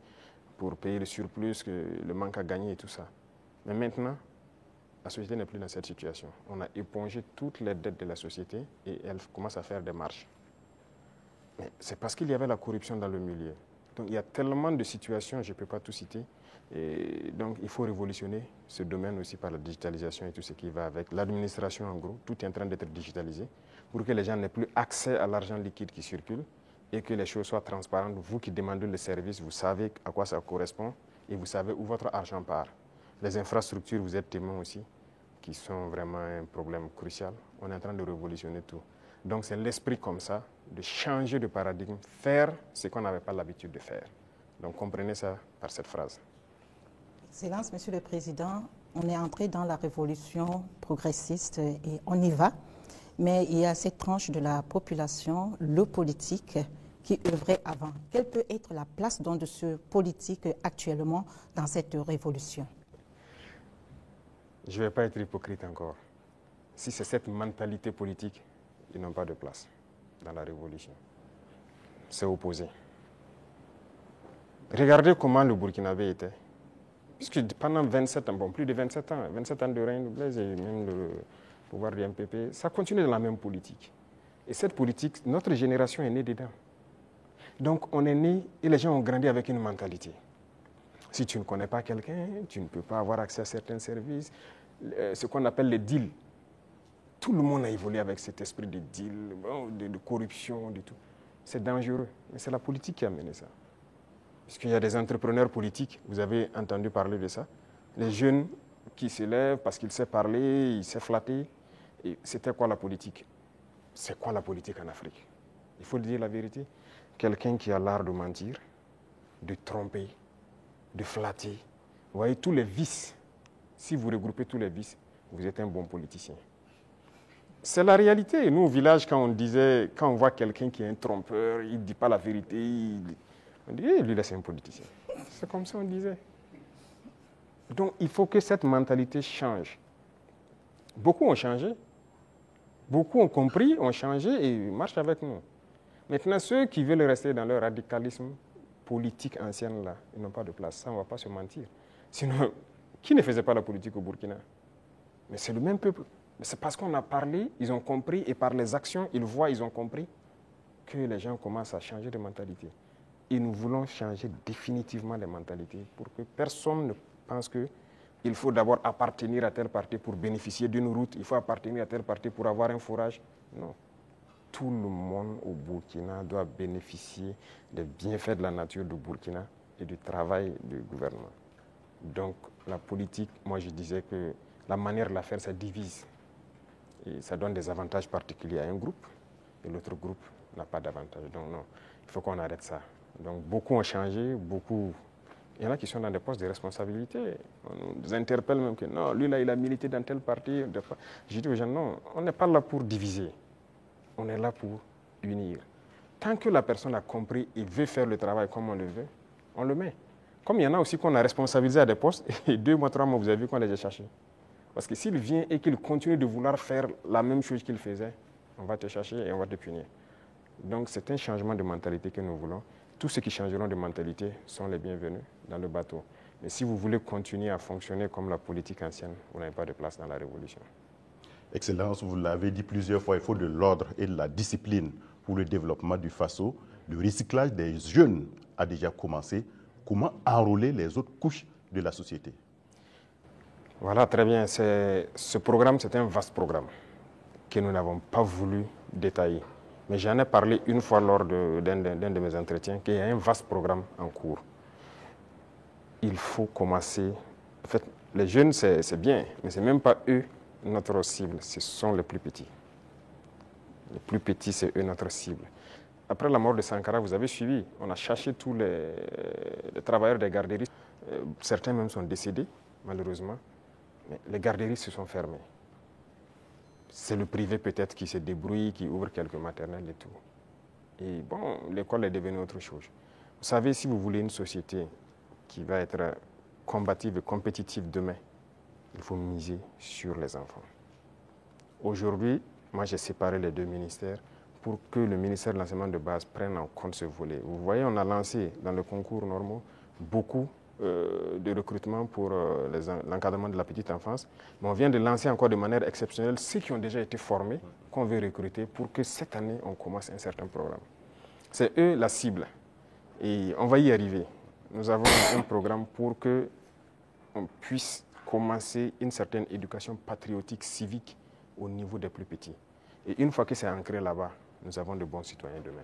pour payer le surplus, le manque à gagner et tout ça. Mais maintenant, la société n'est plus dans cette situation. On a épongé toutes les dettes de la société et elle commence à faire des marches. Mais c'est parce qu'il y avait la corruption dans le milieu. Donc il y a tellement de situations, je ne peux pas tout citer. Et donc il faut révolutionner ce domaine aussi par la digitalisation et tout ce qui va avec. L'administration en gros, tout est en train d'être digitalisé pour que les gens n'aient plus accès à l'argent liquide qui circule et que les choses soient transparentes. Vous qui demandez le service, vous savez à quoi ça correspond et vous savez où votre argent part. Les infrastructures, vous êtes témoins aussi, qui sont vraiment un problème crucial. On est en train de révolutionner tout. Donc c'est l'esprit comme ça, de changer de paradigme, faire ce qu'on n'avait pas l'habitude de faire. Donc comprenez ça par cette phrase. Excellence, Monsieur le Président, on est entré dans la révolution progressiste et on y va. mais il y a cette tranche de la population, le politique, qui œuvrait avant. Quelle peut être la place donc de ce politique actuellement dans cette révolution? Je ne vais pas être hypocrite encore. Si c'est cette mentalité politique, ils n'ont pas de place dans la révolution. C'est opposé. Regardez comment le Burkinabé était. Puisque pendant 27 ans, bon, plus de 27 ans de règne de Blaise et même le pouvoir du MPP, ça continue dans la même politique. Et cette politique, notre génération est née dedans. Donc on est né et les gens ont grandi avec une mentalité. Si tu ne connais pas quelqu'un, tu ne peux pas avoir accès à certains services. Ce qu'on appelle les deals. Tout le monde a évolué avec cet esprit de deal, de corruption, de tout. C'est dangereux, mais c'est la politique qui a mené ça. Parce qu'il y a des entrepreneurs politiques, vous avez entendu parler de ça. Les jeunes qui se lèvent parce qu'ils savent parler, ils savent flatter. Et c'était quoi la politique? C'est quoi la politique en Afrique? Il faut dire la vérité. Quelqu'un qui a l'art de mentir, de tromper, de flatter. Vous voyez, tous les vices. Si vous regroupez tous les vices, vous êtes un bon politicien. C'est la réalité. Nous, au village, quand on voit quelqu'un qui est un trompeur, il ne dit pas la vérité, on dit, lui, là, c'est un politicien. C'est comme ça qu'on disait. Donc, il faut que cette mentalité change. Beaucoup ont changé. Beaucoup ont compris, ont changé et marchent avec nous. Maintenant, ceux qui veulent rester dans leur radicalisme politique ancienne, là, ils n'ont pas de place. Ça, on ne va pas se mentir. Sinon, qui ne faisait pas la politique au Burkina? Mais c'est le même peuple. Mais c'est parce qu'on a parlé, ils ont compris, et par les actions, ils voient, ils ont compris, que les gens commencent à changer de mentalité. Et nous voulons changer définitivement les mentalités pour que personne ne pense qu'il faut d'abord appartenir à tel parti pour bénéficier d'une route, il faut appartenir à tel parti pour avoir un fourrage. Non. Tout le monde au Burkina doit bénéficier des bienfaits de la nature du Burkina et du travail du gouvernement. Donc la politique, moi je disais que la manière de la faire, ça divise. Et ça donne des avantages particuliers à un groupe et l'autre groupe n'a pas d'avantage. Donc non, il faut qu'on arrête ça. Donc beaucoup ont changé, beaucoup. Il y en a qui sont dans des postes de responsabilité. On nous interpelle même que non, lui là, il a milité dans tel parti. Je dis aux gens, non, on n'est pas là pour diviser. On est là pour unir. Tant que la personne a compris et veut faire le travail comme on le veut, on le met. Comme il y en a aussi qu'on a responsabilisé à des postes, et 2 mois, 3 mois, vous avez vu qu'on les a cherchés. Parce que s'il vient et qu'il continue de vouloir faire la même chose qu'il faisait, on va te chercher et on va te punir. Donc c'est un changement de mentalité que nous voulons. Tous ceux qui changeront de mentalité sont les bienvenus dans le bateau. Mais si vous voulez continuer à fonctionner comme la politique ancienne, vous n'avez pas de place dans la révolution. Excellence, vous l'avez dit plusieurs fois, il faut de l'ordre et de la discipline pour le développement du FASO. Le recyclage des jeunes a déjà commencé. Comment enrôler les autres couches de la société? Voilà, très bien. Ce programme, c'est un vaste programme que nous n'avons pas voulu détailler. Mais j'en ai parlé une fois lors d'un de mes entretiens, qu'il y a un vaste programme en cours. Il faut commencer. En fait, les jeunes, c'est bien, mais ce n'est même pas eux notre cible, ce sont les plus petits. Les plus petits, c'est eux notre cible. Après la mort de Sankara, vous avez suivi, on a cherché tous les travailleurs des garderies. Certains même sont décédés, malheureusement. Mais les garderies se sont fermées. C'est le privé peut-être qui se débrouille, qui ouvre quelques maternelles et tout. Et bon, l'école est devenue autre chose. Vous savez, si vous voulez une société qui va être combative et compétitive demain, il faut miser sur les enfants. Aujourd'hui, moi j'ai séparé les 2 ministères pour que le ministère de l'enseignement de base prenne en compte ce volet. Vous voyez, on a lancé dans le concours normaux beaucoup de recrutement pour l'encadrement de la petite enfance. Mais on vient de lancer encore de manière exceptionnelle ceux qui ont déjà été formés, qu'on veut recruter pour que cette année, on commence un certain programme. C'est eux la cible. Et on va y arriver. Nous avons un programme pour qu'on puisse commencer une certaine éducation patriotique, civique au niveau des plus petits. Et une fois que c'est ancré là-bas, nous avons de bons citoyens demain.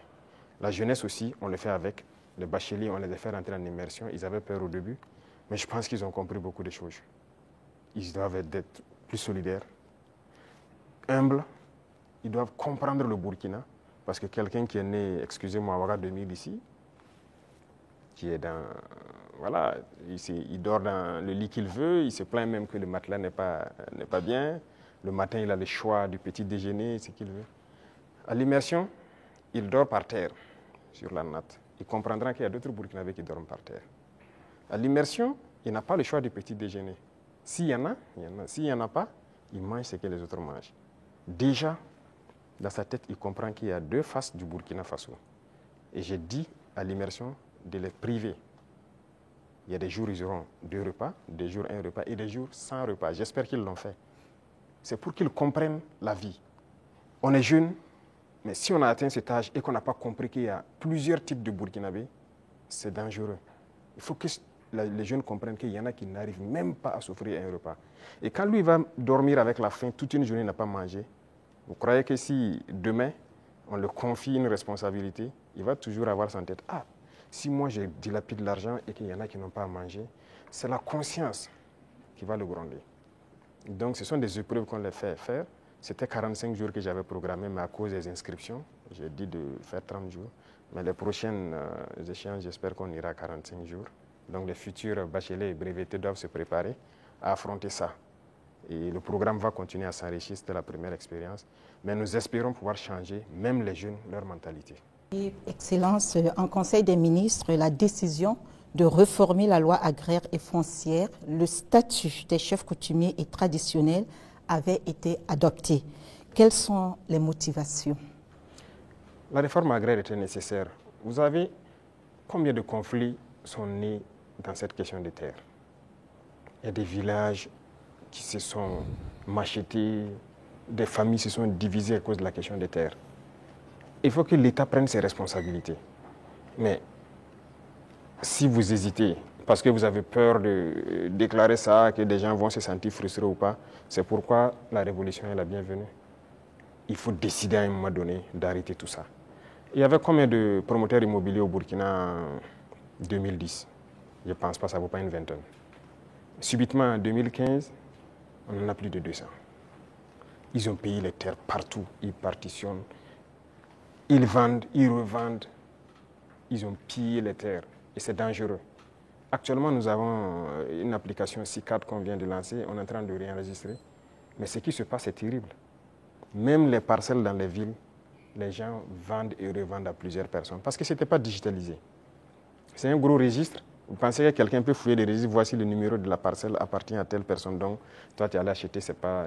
La jeunesse aussi, on le fait avec. Les bacheliers, on les a fait rentrer en immersion. Ils avaient peur au début, mais je pense qu'ils ont compris beaucoup de choses. Ils doivent être plus solidaires, humbles. Ils doivent comprendre le Burkina. Parce que quelqu'un qui est né, excusez-moi, à Ouaga 2000 ici, qui est dans... Voilà, il dort dans le lit qu'il veut, il se plaint même que le matelas n'est pas bien. Le matin, il a le choix du petit déjeuner, ce qu'il veut. À l'immersion, il dort par terre, sur la natte. Il comprendra qu'il y a d'autres Burkinabés qui dorment par terre. À l'immersion, il n'a pas le choix du petit déjeuner. S'il y en a, il y en a. S'il n'y en a pas, il mange ce que les autres mangent. Déjà, dans sa tête, il comprend qu'il y a deux faces du Burkina Faso. Et j'ai dit à l'immersion de les priver. Il y a des jours où ils auront 2 repas, des jours 1 repas et des jours sans repas. J'espère qu'ils l'ont fait. C'est pour qu'ils comprennent la vie. On est jeunes, mais si on a atteint cet âge et qu'on n'a pas compris qu'il y a plusieurs types de Burkinabés, c'est dangereux. Il faut que les jeunes comprennent qu'il y en a qui n'arrivent même pas à s'offrir un repas. Et quand lui va dormir avec la faim, toute une journée il n'a pas mangé, vous croyez que si demain on le confie une responsabilité, il va toujours avoir en tête, ah, si moi je dilapide l'argent et qu'il y en a qui n'ont pas à manger, c'est la conscience qui va le gronder. Donc ce sont des épreuves qu'on les fait faire. C'était 45 jours que j'avais programmé, mais à cause des inscriptions, j'ai dit de faire 30 jours. Mais les prochaines échéances, j'espère qu'on ira à 45 jours. Donc les futurs bacheliers et brevetés doivent se préparer à affronter ça. Et le programme va continuer à s'enrichir, c'était la première expérience. Mais nous espérons pouvoir changer, même les jeunes, leur mentalité. Excellence, en Conseil des ministres, la décision de réformer la loi agraire et foncière, le statut des chefs coutumiers et traditionnels avait été adopté. Quelles sont les motivations? La réforme agraire était nécessaire. Vous savez combien de conflits sont nés dans cette question des terres? Il y a des villages qui se sont machetés, des familles se sont divisées à cause de la question des terres. Il faut que l'État prenne ses responsabilités. Mais si vous hésitez, parce que vous avez peur de déclarer ça, que des gens vont se sentir frustrés ou pas, c'est pourquoi la révolution est la bienvenue. Il faut décider à un moment donné d'arrêter tout ça. Il y avait combien de promoteurs immobiliers au Burkina en 2010? Je ne pense pas, ça ne vaut pas une vingtaine. Subitement, en 2015, on en a plus de 200. Ils ont payé les terres partout, ils partitionnent, ils vendent, ils revendent, ils ont pillé les terres et c'est dangereux. Actuellement, nous avons une application C4 qu'on vient de lancer, on est en train de réenregistrer, mais ce qui se passe est terrible. Même les parcelles dans les villes, les gens vendent et revendent à plusieurs personnes parce que ce n'était pas digitalisé. C'est un gros registre. Vous pensez que quelqu'un peut fouiller les registres, voici le numéro de la parcelle appartient à telle personne, donc toi tu es allé acheter, c'est pas...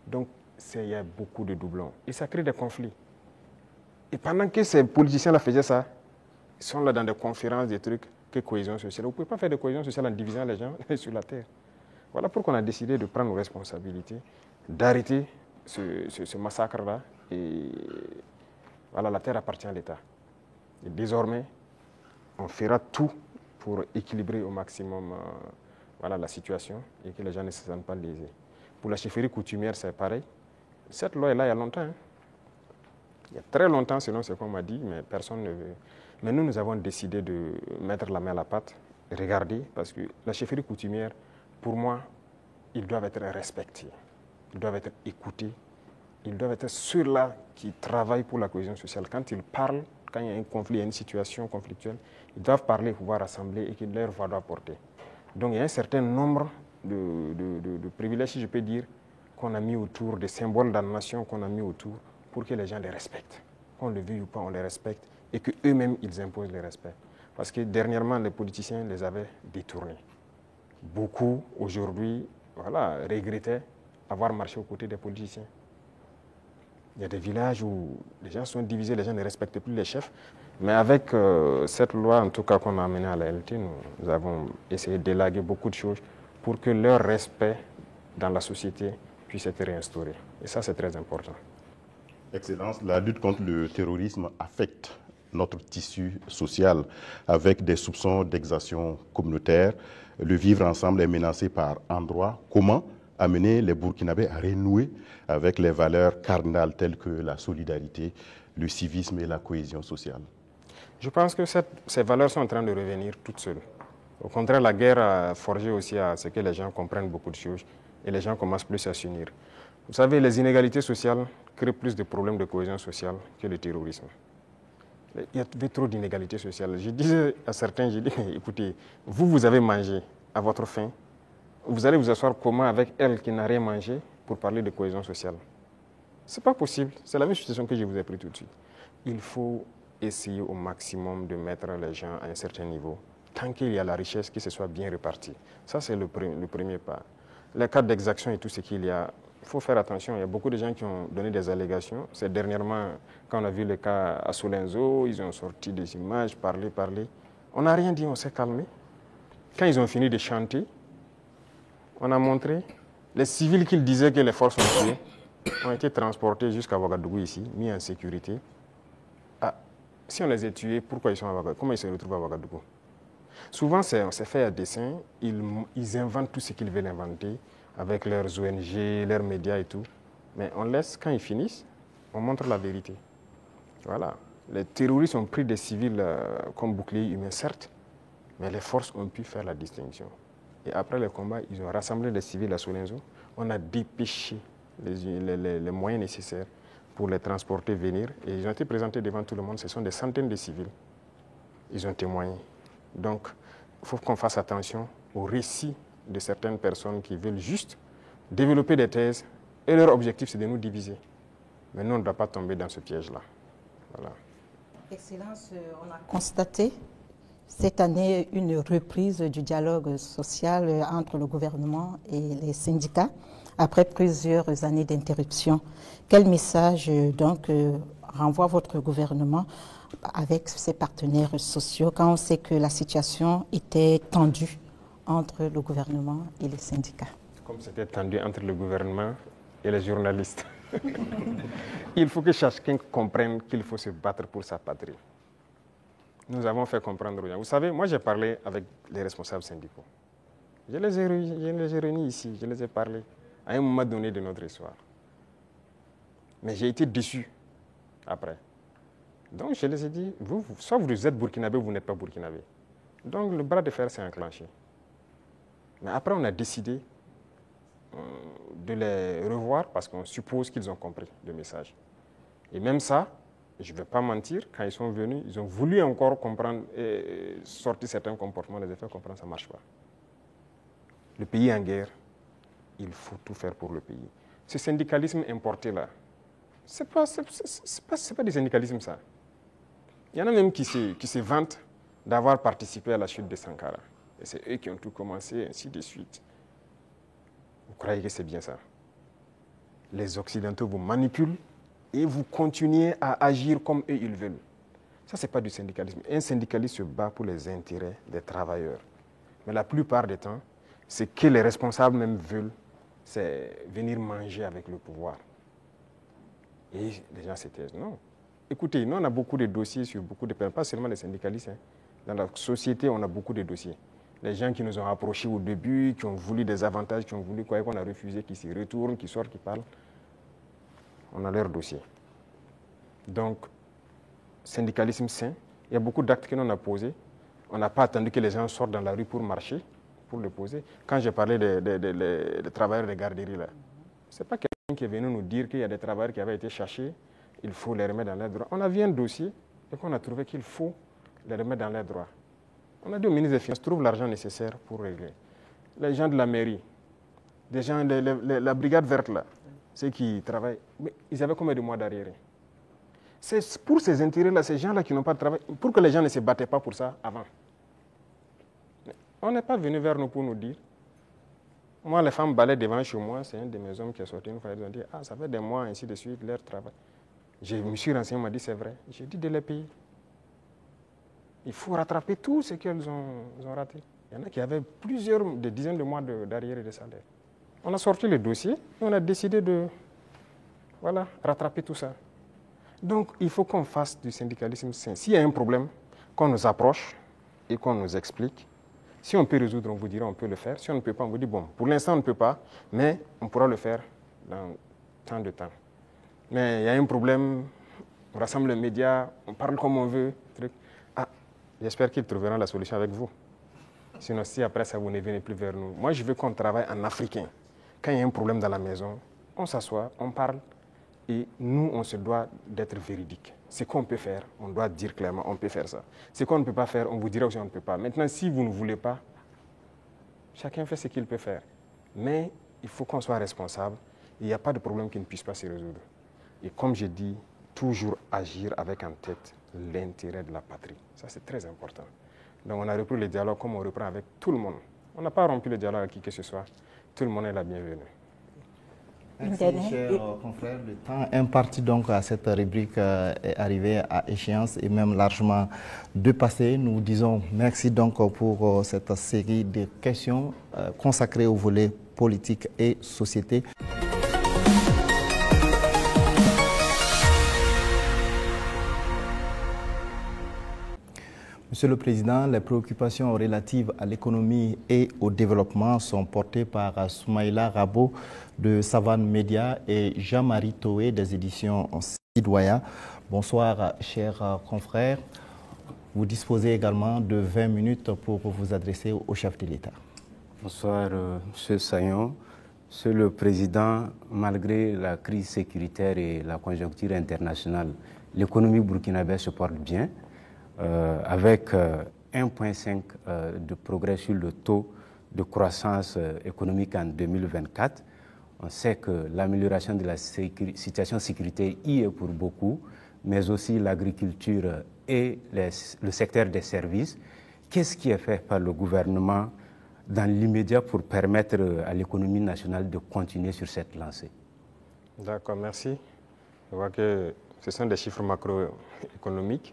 Donc il y a beaucoup de doublons et ça crée des conflits. Et pendant que ces politiciens-là faisaient ça, ils sont là dans des conférences, des trucs, que cohésion sociale. Vous ne pouvez pas faire de cohésion sociale en divisant les gens sur la terre. Voilà pourquoi on a décidé de prendre nos responsabilités, d'arrêter ce massacre-là. Et voilà, la terre appartient à l'État. Et désormais, on fera tout pour équilibrer au maximum voilà, la situation et que les gens ne se sentent pas lésés. Pour la chefferie coutumière, c'est pareil. Cette loi est là il y a longtemps. Hein. Il y a très longtemps, selon ce qu'on m'a dit, mais personne ne veut. Mais nous, nous avons décidé de mettre la main à la pâte, regarder, parce que la chefferie coutumière, pour moi, ils doivent être respectés, ils doivent être écoutés, ils doivent être ceux-là qui travaillent pour la cohésion sociale. Quand ils parlent, quand il y a un conflit, il y a une situation conflictuelle, ils doivent parler, pouvoir rassembler et que leur voix doit porter. Donc il y a un certain nombre de privilèges, si je peux dire, qu'on a mis autour, des symboles de la nation qu'on a mis autour pour que les gens les respectent. Qu'on le veuille ou pas, on les respecte et qu'eux-mêmes, ils imposent le respect. Parce que dernièrement, les politiciens les avaient détournés. Beaucoup, aujourd'hui, voilà, regrettaient avoir marché aux côtés des politiciens. Il y a des villages où les gens sont divisés, les gens ne respectent plus les chefs. Mais avec cette loi, en tout cas qu'on a amenée à la LT, nous avons essayé d'élaguer beaucoup de choses pour que leur respect dans la société puisse être réinstauré. Et ça, c'est très important. Excellence, la lutte contre le terrorisme affecte notre tissu social avec des soupçons d'exaction communautaire. Le vivre ensemble est menacé par endroits. Comment amener les Burkinabés à renouer avec les valeurs cardinales telles que la solidarité, le civisme et la cohésion sociale? Je pense que ces valeurs sont en train de revenir toutes seules. Au contraire, la guerre a forgé aussi à ce que les gens comprennent beaucoup de choses et les gens commencent plus à s'unir. Vous savez, les inégalités sociales créent plus de problèmes de cohésion sociale que le terrorisme. Il y avait trop d'inégalités sociales. Je disais à certains, j'ai dit, écoutez, vous avez mangé à votre faim, vous allez vous asseoir comment avec elle qui n'a rien mangé pour parler de cohésion sociale. Ce n'est pas possible. C'est la même situation que je vous ai pris tout de suite. Il faut essayer au maximum de mettre les gens à un certain niveau. Tant qu'il y a la richesse, que ce soit bien réparti. Ça, c'est le premier pas. Les cas d'exaction et tout ce qu'il y a, il faut faire attention. Il y a beaucoup de gens qui ont donné des allégations. C'est dernièrement, quand on a vu le cas à Solenzo, ils ont sorti des images, parlé. On n'a rien dit, on s'est calmé. Quand ils ont fini de chanter, on a montré les civils qu'ils disaient que les forces ont tués ont été transportés jusqu'à Ouagadougou ici, mis en sécurité. Ah, si on les a tués, pourquoi ils sont à Ouagadougou? Comment ils se retrouvent à Ouagadougou? Souvent, c'est fait à dessein. Ils inventent tout ce qu'ils veulent inventer avec leurs ONG, leurs médias et tout. Mais on laisse, quand ils finissent, on montre la vérité. Voilà. Les terroristes ont pris des civils comme boucliers humains, certes, mais les forces ont pu faire la distinction. Et après le combat, ils ont rassemblé les civils à Solenzo. On a dépêché les moyens nécessaires pour les transporter, venir. Et ils ont été présentés devant tout le monde. Ce sont des centaines de civils. Ils ont témoigné. Donc, il faut qu'on fasse attention aux récits de certaines personnes qui veulent juste développer des thèses. Et leur objectif, c'est de nous diviser. Mais nous, on ne doit pas tomber dans ce piège-là. Voilà. Excellence, on a constaté cette année une reprise du dialogue social entre le gouvernement et les syndicats après plusieurs années d'interruption. Quel message donc renvoie votre gouvernement avec ses partenaires sociaux quand on sait que la situation était tendue entre le gouvernement et les syndicats? Comme c'était tendu entre le gouvernement et les journalistes. Il faut que chacun comprenne qu'il faut se battre pour sa patrie. Nous avons fait comprendre aux gens. Vous savez, moi j'ai parlé avec les responsables syndicaux. Je les ai réunis ici, je les ai parlé à un moment donné de notre histoire. Mais j'ai été déçu après. Donc je les ai dit, soit vous êtes burkinabé ou vous n'êtes pas burkinabé. Donc le bras de fer s'est enclenché. Mais après on a décidé de les revoir parce qu'on suppose qu'ils ont compris le message. Et même ça, je ne vais pas mentir, quand ils sont venus, ils ont voulu encore comprendre et sortir certains comportements, les faire comprendre, ça ne marche pas. Le pays est en guerre, il faut tout faire pour le pays. Ce syndicalisme importé là, ce n'est pas du syndicalisme ça. Il y en a même qui se vantent d'avoir participé à la chute de Sankara. Et c'est eux qui ont tout commencé, ainsi de suite. Vous croyez que c'est bien ça? Les Occidentaux vous manipulent et vous continuez à agir comme eux ils veulent. Ça, ce n'est pas du syndicalisme. Un syndicaliste se bat pour les intérêts des travailleurs. Mais la plupart du temps, ce que les responsables même veulent, c'est venir manger avec le pouvoir. Et les gens se taisent. Non. Écoutez, nous, on a beaucoup de dossiers sur beaucoup de personnes, pas seulement les syndicalistes. Hein. Dans la société, on a beaucoup de dossiers. Les gens qui nous ont approchés au début, qui ont voulu des avantages, qui ont voulu quoi, qu'on a refusé, qui s'y retournent, qui sortent, qui parlent. On a leur dossier. Donc, syndicalisme sain, il y a beaucoup d'actes que l'on a posés. On n'a pas attendu que les gens sortent dans la rue pour marcher, pour le poser. Quand j'ai parlé des travailleurs des garderies, là, ce n'est pas quelqu'un qui est venu nous dire qu'il y a des travailleurs qui avaient été cherchés, il faut les remettre dans leurs droits. On a vu un dossier et qu'on a trouvé qu'il faut les remettre dans leurs droits. On a dit au ministre des Finances, trouve l'argent nécessaire pour régler. Les gens de la mairie, des gens, la brigade verte là, ceux qui travaillent, mais ils avaient combien de mois d'arriérés? C'est pour ces intérêts-là, ces gens-là qui n'ont pas de travail, pour que les gens ne se battaient pas pour ça avant. On n'est pas venu vers nous pour nous dire. Moi, les femmes balaient devant chez moi, c'est un de mes hommes qui est sorti une fois, ils ont dit, ah, ça fait des mois, ainsi de suite, leur travail. Je me suis renseigné, on m'a dit, c'est vrai. J'ai dit de les payer. Il faut rattraper tout ce qu'elles ont raté. Il y en a qui avaient des dizaines de mois d'arriérés de salaire. On a sorti le dossier et on a décidé de rattraper tout ça. Donc, il faut qu'on fasse du syndicalisme sain. S'il y a un problème, qu'on nous approche et qu'on nous explique. Si on peut résoudre, on vous dira on peut le faire. Si on ne peut pas, on vous dit bon, pour l'instant on ne peut pas, mais on pourra le faire dans tant de temps. Mais il y a un problème, on rassemble les médias, on parle comme on veut. Ah, j'espère qu'ils trouveront la solution avec vous. Sinon, si après ça, vous ne venez plus vers nous. Moi, je veux qu'on travaille en africain. Quand il y a un problème dans la maison, on s'assoit, on parle. Et nous, on se doit d'être véridique. Ce qu'on peut faire, on doit dire clairement, on peut faire ça. Ce qu'on ne peut pas faire, on vous dira aussi on ne peut pas. Maintenant, si vous ne voulez pas, chacun fait ce qu'il peut faire. Mais il faut qu'on soit responsable, Il n'y a pas de problème qui ne puisse pas se résoudre. Et comme je dis, toujours agir avec en tête l'intérêt de la patrie. Ça, c'est très important. Donc, on a repris le dialogue comme on reprend avec tout le monde. On n'a pas rompu le dialogue avec qui que ce soit. Tout le monde est la bienvenue. Merci, chers confrères. Le temps imparti donc à cette rubrique est arrivé à échéance et même largement dépassé. Nous disons merci donc pour cette série de questions consacrées au volet politique et société. Monsieur le Président, les préoccupations relatives à l'économie et au développement sont portées par Soumaïla Rabo de Savane Média et Jean-Marie Toé des éditions Sidoya. Bonsoir, chers confrères. Vous disposez également de 20 minutes pour vous adresser au chef de l'État. Bonsoir, Monsieur Sayon. Monsieur le Président, malgré la crise sécuritaire et la conjoncture internationale, l'économie burkinabé se porte bien. Avec 1,5 de progrès sur le taux de croissance économique en 2024. On sait que l'amélioration de la situation sécuritaire y est pour beaucoup, mais aussi l'agriculture et le secteur des services. Qu'est-ce qui est fait par le gouvernement dans l'immédiat pour permettre à l'économie nationale de continuer sur cette lancée? D'accord, merci. Je vois que ce sont des chiffres macroéconomiques.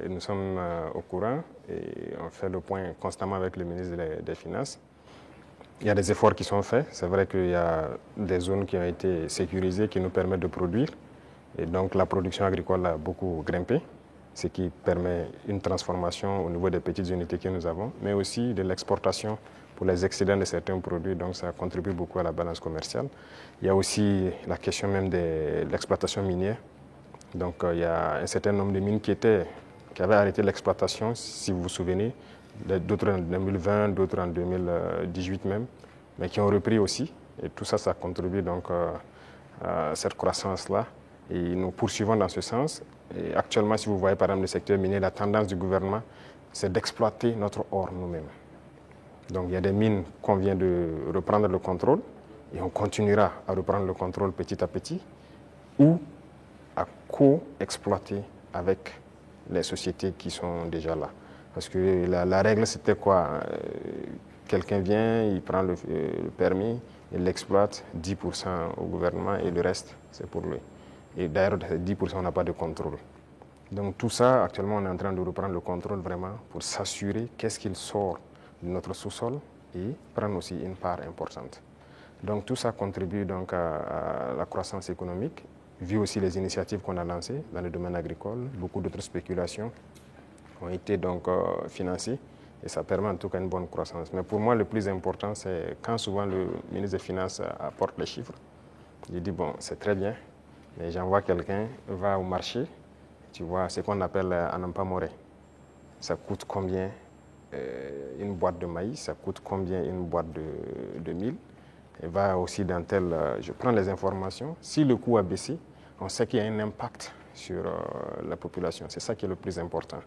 Et nous sommes au courant et on fait le point constamment avec le ministre des Finances. Il y a des efforts qui sont faits. C'est vrai qu'il y a des zones qui ont été sécurisées qui nous permettent de produire. Et donc la production agricole a beaucoup grimpé, ce qui permet une transformation au niveau des petites unités que nous avons, mais aussi de l'exportation pour les excédents de certains produits. Donc ça contribue beaucoup à la balance commerciale. Il y a aussi la question même de l'exploitation minière. Donc il y a un certain nombre de mines qui avaient arrêté l'exploitation, si vous vous souvenez, d'autres en 2020, d'autres en 2018 même, mais qui ont repris aussi. Et tout ça, ça contribue donc à cette croissance-là. Et nous poursuivons dans ce sens. Et actuellement, si vous voyez par exemple le secteur minier, la tendance du gouvernement, c'est d'exploiter notre or nous-mêmes. Donc il y a des mines qu'on vient de reprendre le contrôle, et on continuera à reprendre le contrôle petit à petit, ou à co-exploiter avec les sociétés qui sont déjà là. Parce que la règle, c'était quoi? Quelqu'un vient, il prend le permis, il l'exploite, 10% au gouvernement et le reste, c'est pour lui. Et d'ailleurs, 10%, on n'a pas de contrôle. Donc tout ça, actuellement, on est en train de reprendre le contrôle vraiment pour s'assurer qu'est-ce qu'il sort de notre sous-sol et prendre aussi une part importante. Donc tout ça contribue donc à la croissance économique, vu aussi les initiatives qu'on a lancées dans le domaine agricole. Beaucoup d'autres spéculations ont été donc financées et ça permet en tout cas une bonne croissance. Mais pour moi, le plus important, c'est quand souvent le ministre des Finances apporte les chiffres, il dit bon, c'est très bien, mais j'envoie quelqu'un, va au marché, tu vois, ce qu'on appelle Anampa Moré. Ça coûte combien une boîte de maïs, ça coûte combien une boîte de mil. Et va aussi dans tel, je prends les informations. Si le coût a baissé, on sait qu'il y a un impact sur la population. C'est ça qui est le plus important.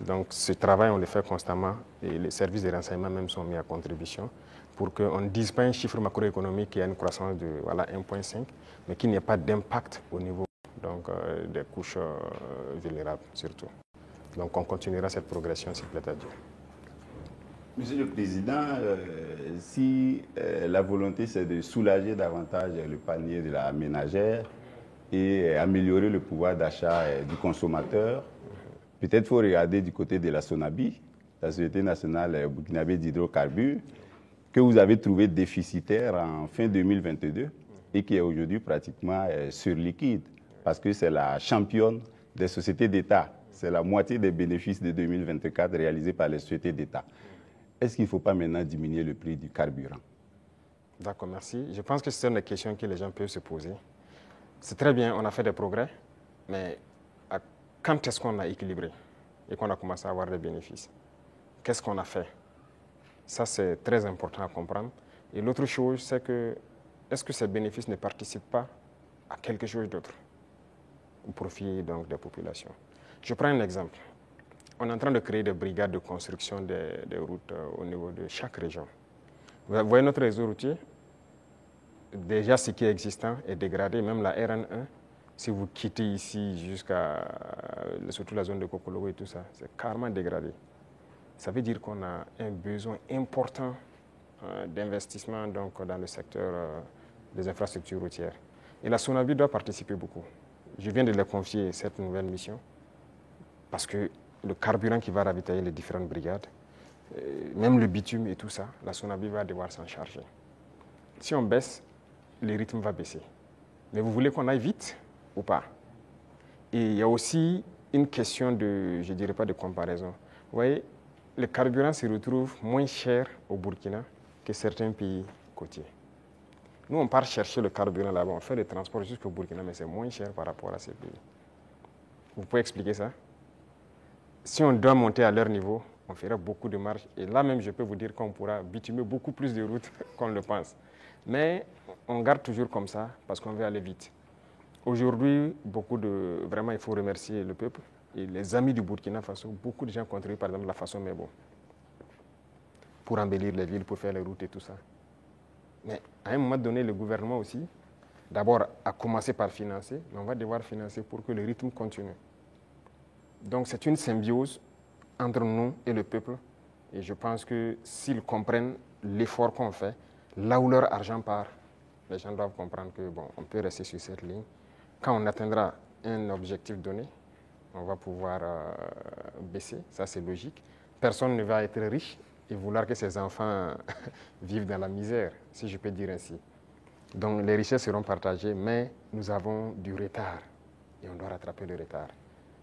Donc ce travail, on le fait constamment et les services de renseignement même sont mis à contribution pour qu'on ne dise pas un chiffre macroéconomique qui a une croissance de voilà, 1,5, mais qu'il n'y ait pas d'impact au niveau donc, des couches vulnérables surtout. Donc on continuera cette progression s'il plaît à Dieu. Monsieur le Président, si la volonté c'est de soulager davantage le panier de la ménagère et améliorer le pouvoir d'achat du consommateur, peut-être qu'il faut regarder du côté de la SONABI, la Société nationale burkinabé d'hydrocarbures, que vous avez trouvé déficitaire en fin 2022 et qui est aujourd'hui pratiquement surliquide parce que c'est la championne des sociétés d'État. C'est la moitié des bénéfices de 2024 réalisés par les sociétés d'État. Est-ce qu'il ne faut pas maintenant diminuer le prix du carburant? D'accord, merci. Je pense que c'est une question que les gens peuvent se poser. C'est très bien, on a fait des progrès, mais quand est-ce qu'on a équilibré et qu'on a commencé à avoir des bénéfices? Qu'est-ce qu'on a fait? Ça, c'est très important à comprendre. Et l'autre chose, c'est que est-ce que ces bénéfices ne participent pas à quelque chose d'autre au profit donc, des populations? Je prends un exemple. On est en train de créer des brigades de construction des routes au niveau de chaque région. Vous voyez notre réseau routier, déjà ce qui est existant est dégradé, même la RN1, si vous quittez ici jusqu'à surtout la zone de Kokologo et tout ça, c'est carrément dégradé. Ça veut dire qu'on a un besoin important d'investissement dans le secteur des infrastructures routières. Et la SONABI doit participer beaucoup. Je viens de leur confier cette nouvelle mission parce que le carburant qui va ravitailler les différentes brigades, même le bitume et tout ça, la SONABI va devoir s'en charger. Si on baisse, le rythme va baisser. Mais vous voulez qu'on aille vite ou pas? Et il y a aussi une question de, je ne dirais pas de comparaison. Vous voyez, le carburant se retrouve moins cher au Burkina que certains pays côtiers. Nous, on part chercher le carburant là-bas, on fait le transport jusqu'au Burkina, mais c'est moins cher par rapport à ces pays. Vous pouvez expliquer ça? Si on doit monter à leur niveau, on fera beaucoup de marge. Et là même, je peux vous dire qu'on pourra bitumer beaucoup plus de routes qu'on le pense. Mais on garde toujours comme ça parce qu'on veut aller vite. Aujourd'hui, vraiment, il faut remercier le peuple et les amis du Burkina Faso. Beaucoup de gens contribuent, par exemple, la façon Mebo pour embellir les villes, pour faire les routes et tout ça. Mais à un moment donné, le gouvernement aussi, d'abord, a commencé par financer, mais on va devoir financer pour que le rythme continue. Donc, c'est une symbiose entre nous et le peuple. Et je pense que s'ils comprennent l'effort qu'on fait, là où leur argent part, les gens doivent comprendre que bon, on peut rester sur cette ligne. Quand on atteindra un objectif donné, on va pouvoir baisser, ça c'est logique. Personne ne va être riche et vouloir que ses enfants vivent dans la misère, si je peux dire ainsi. Donc les richesses seront partagées, mais nous avons du retard et on doit rattraper le retard.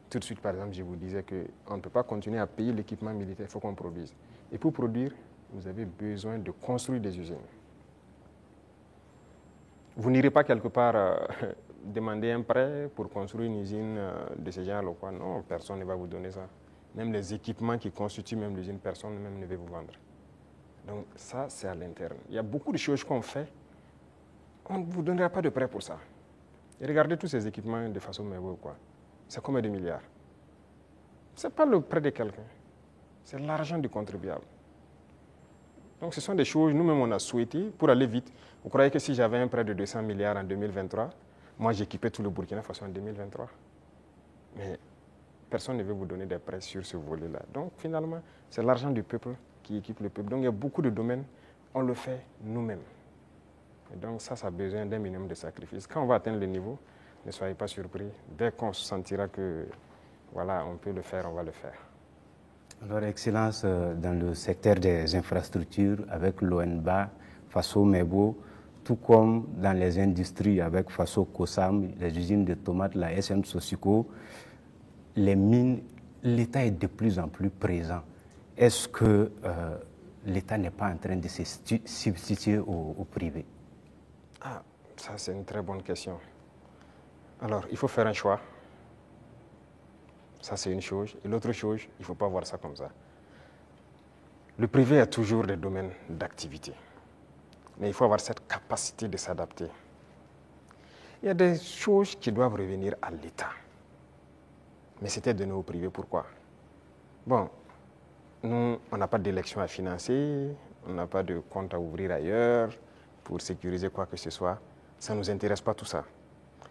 Tout de suite, par exemple, je vous disais qu'on ne peut pas continuer à payer l'équipement militaire, il faut qu'on produise. Et pour produire, vous avez besoin de construire des usines. Vous n'irez pas quelque part demander un prêt pour construire une usine de ce genre ou quoi. Non, personne ne va vous donner ça. Même les équipements qui constituent même l'usine, personne même ne veut vous vendre. Donc ça, c'est à l'interne. Il y a beaucoup de choses qu'on fait. On ne vous donnera pas de prêt pour ça. Et regardez tous ces équipements de façon merveilleuse, quoi. C'est combien de milliards? Ce n'est pas le prêt de quelqu'un. C'est l'argent du contribuable. Donc ce sont des choses, nous-mêmes, on a souhaité pour aller vite. Vous croyez que si j'avais un prêt de 200 milliards en 2023, moi j'équipais tout le Burkina Faso en 2023? Mais personne ne veut vous donner des prêts sur ce volet-là. Donc finalement, c'est l'argent du peuple qui équipe le peuple. Donc il y a beaucoup de domaines, on le fait nous-mêmes. Et donc ça a besoin d'un minimum de sacrifices. Quand on va atteindre le niveau, ne soyez pas surpris. Dès qu'on se sentira que voilà, on peut le faire, on va le faire. Alors, Excellence, dans le secteur des infrastructures, avec l'ONBA, Faso Mebo, tout comme dans les industries avec Faso Kosam, les usines de tomates, la SM Sosiko, les mines, l'État est de plus en plus présent. Est-ce que l'État n'est pas en train de se substituer au privé? Ah, ça c'est une très bonne question. Alors, il faut faire un choix. Ça, c'est une chose. Et l'autre chose, il ne faut pas voir ça comme ça. Le privé a toujours des domaines d'activité. Mais il faut avoir cette capacité de s'adapter. Il y a des choses qui doivent revenir à l'État. Mais c'était donné au privé. Pourquoi? Bon, nous, on n'a pas d'élection à financer, on n'a pas de compte à ouvrir ailleurs pour sécuriser quoi que ce soit. Ça ne nous intéresse pas tout ça.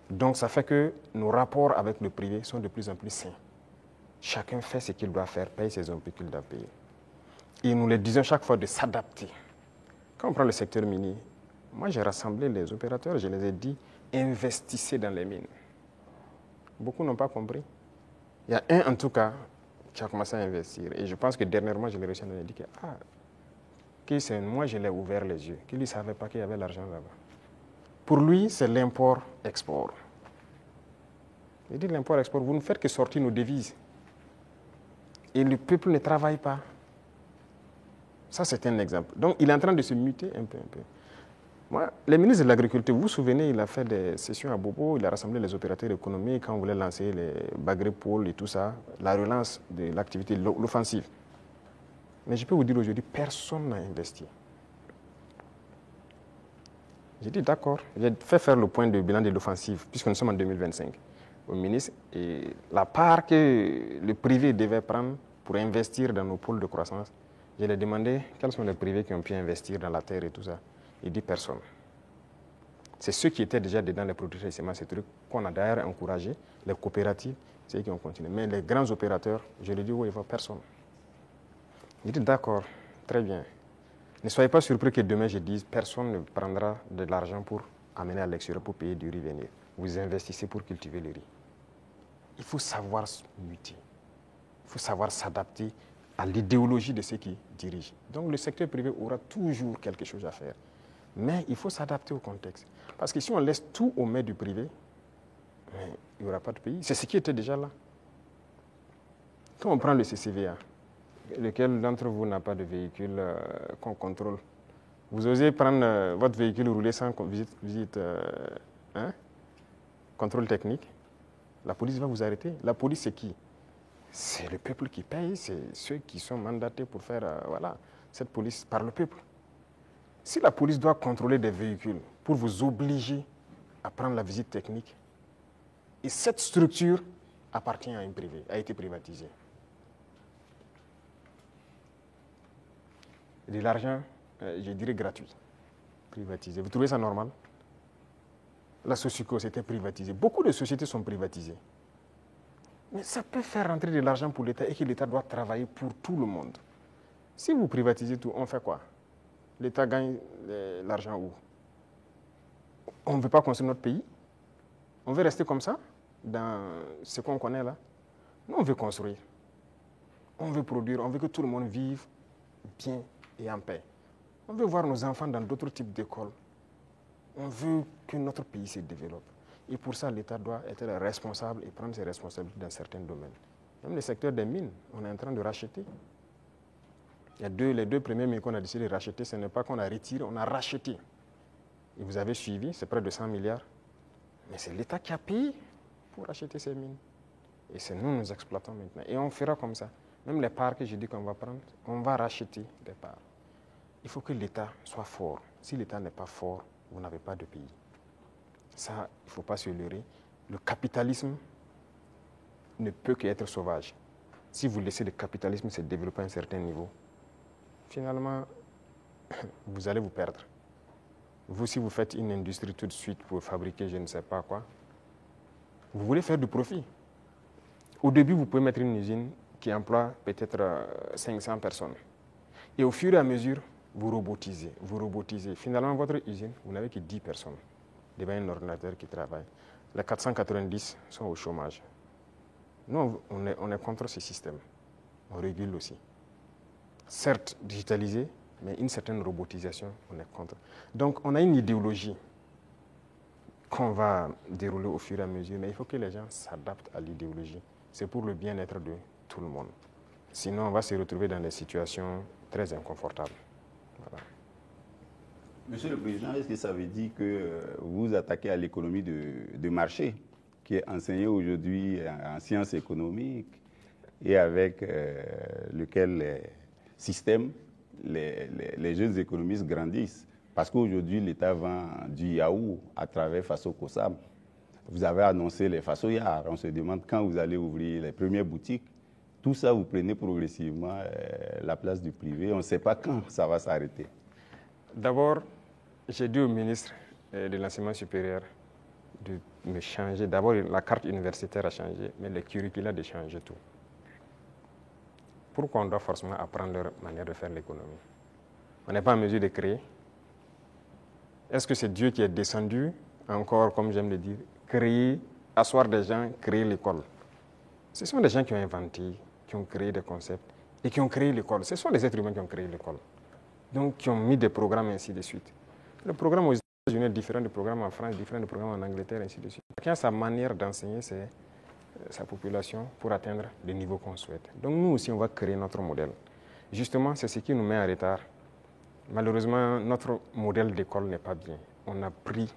Donc, ça fait que nos rapports avec le privé sont de plus en plus sains. Chacun fait ce qu'il doit faire, paye ses impôts qu'il doit payer. Et nous les disons chaque fois de s'adapter. Quand on prend le secteur minier, moi j'ai rassemblé les opérateurs, je les ai dit, investissez dans les mines. Beaucoup n'ont pas compris. Il y a un en tout cas qui a commencé à investir. Et je pense que dernièrement, je l'ai reçu, on a dit que moi je l'ai ouvert les yeux, qu'il ne savait pas qu'il y avait l'argent là-bas. Pour lui, c'est l'import-export. Il dit l'import-export, vous ne faites que sortir nos devises. Et le peuple ne travaille pas. Ça, c'est un exemple. Donc, il est en train de se muter un peu. Moi, les ministres de l'Agriculture, vous vous souvenez, il a fait des sessions à Bobo, il a rassemblé les opérateurs économiques quand on voulait lancer les Bagré Pôles et tout ça, la relance de l'activité, l'offensive. Mais je peux vous dire aujourd'hui, personne n'a investi. J'ai dit d'accord, j'ai fait faire le point de bilan de l'offensive, puisque nous sommes en 2025. Au ministre, et la part que le privé devait prendre pour investir dans nos pôles de croissance, je lui ai demandé quels sont les privés qui ont pu investir dans la terre et tout ça. Il dit personne. C'est ceux qui étaient déjà dedans, les producteurs de semences, ces trucs, qu'on a d'ailleurs encouragé, les coopératives, c'est eux qui ont continué. Mais les grands opérateurs, je leur dis, oui, il ne va personne. Je dis, d'accord, très bien. Ne soyez pas surpris que demain, je dise, personne ne prendra de l'argent pour amener à l'extérieur pour payer du riz venir. Vous investissez pour cultiver le riz. Il faut savoir muter. Il faut savoir s'adapter à l'idéologie de ceux qui dirigent. Donc le secteur privé aura toujours quelque chose à faire. Mais il faut s'adapter au contexte. Parce que si on laisse tout aux mains du privé, il n'y aura pas de pays. C'est ce qui était déjà là. Quand on prend le CCVA, lequel d'entre vous n'a pas de véhicule qu'on contrôle? Vous osez prendre votre véhicule rouler sans visite contrôle technique? La police va vous arrêter. La police, c'est qui? C'est le peuple qui paye, c'est ceux qui sont mandatés pour faire cette police par le peuple. Si la police doit contrôler des véhicules pour vous obliger à prendre la visite technique, et cette structure appartient à un privé, a été privatisée. De l'argent, je dirais gratuit, privatisé. Vous trouvez ça normal? La Sosuco, c'était privatisé. Beaucoup de sociétés sont privatisées. Mais ça peut faire rentrer de l'argent pour l'État et que l'État doit travailler pour tout le monde. Si vous privatisez tout, on fait quoi? L'État gagne l'argent où? On ne veut pas construire notre pays? On veut rester comme ça, dans ce qu'on connaît là? Nous, on veut construire. On veut produire, on veut que tout le monde vive bien et en paix. On veut voir nos enfants dans d'autres types d'écoles. On veut que notre pays se développe. Et pour ça, l'État doit être responsable et prendre ses responsabilités dans certains domaines. Même le secteur des mines, on est en train de racheter. Les deux premiers mines qu'on a décidé de racheter, ce n'est pas qu'on a retiré, on a racheté. Et vous avez suivi, c'est près de 100 milliards. Mais c'est l'État qui a payé pour racheter ces mines. Et c'est nous exploitons maintenant. Et on fera comme ça. Même les parts que je dis qu'on va prendre, on va racheter des parts. Il faut que l'État soit fort. Si l'État n'est pas fort, vous n'avez pas de pays. Ça, il ne faut pas se leurrer. Le capitalisme ne peut qu'être sauvage. Si vous laissez le capitalisme se développer à un certain niveau, finalement, vous allez vous perdre. Vous, si vous faites une industrie tout de suite pour fabriquer je ne sais pas quoi, vous voulez faire du profit. Au début, vous pouvez mettre une usine qui emploie peut-être 500 personnes. Et au fur et à mesure, vous robotisez. Finalement, votre usine, vous n'avez que 10 personnes devant un ordinateur qui travaille. Les 490 sont au chômage. Nous, on est contre ce système. On régule aussi. Certes, digitalisé, mais une certaine robotisation, on est contre. Donc, on a une idéologie qu'on va dérouler au fur et à mesure, mais il faut que les gens s'adaptent à l'idéologie. C'est pour le bien-être de tout le monde. Sinon, on va se retrouver dans des situations très inconfortables. Voilà. Monsieur le Président, est-ce que ça veut dire que vous attaquez à l'économie de marché, qui est enseignée aujourd'hui en sciences économiques et avec lequel les systèmes, les jeunes économistes grandissent? Parce qu'aujourd'hui, l'État vend du yaourt à travers Faso Kosam. Vous avez annoncé les Fasoyards. On se demande quand vous allez ouvrir les premières boutiques. Tout ça, vous prenez progressivement la place du privé. On ne sait pas quand ça va s'arrêter. D'abord, j'ai dit au ministre de l'Enseignement supérieur de me changer. D'abord, la carte universitaire a changé, mais le curricula de changer tout. Pourquoi on doit forcément apprendre leur manière de faire l'économie? On n'est pas en mesure de créer. Est-ce que c'est Dieu qui est descendu, encore, comme j'aime le dire, créer, asseoir des gens, créer l'école? Ce sont des gens qui ont inventé, qui ont créé des concepts et qui ont créé l'école. Ce sont des êtres humains qui ont créé l'école. Donc, qui ont mis des programmes, ainsi de suite. Le programme aux États-Unis est différent du programme en France, différent du programme en Angleterre, ainsi de suite. Chacun a sa manière d'enseigner sa population pour atteindre le niveau qu'on souhaite. Donc, nous aussi, on va créer notre modèle. Justement, c'est ce qui nous met en retard. Malheureusement, notre modèle d'école n'est pas bien. On a pris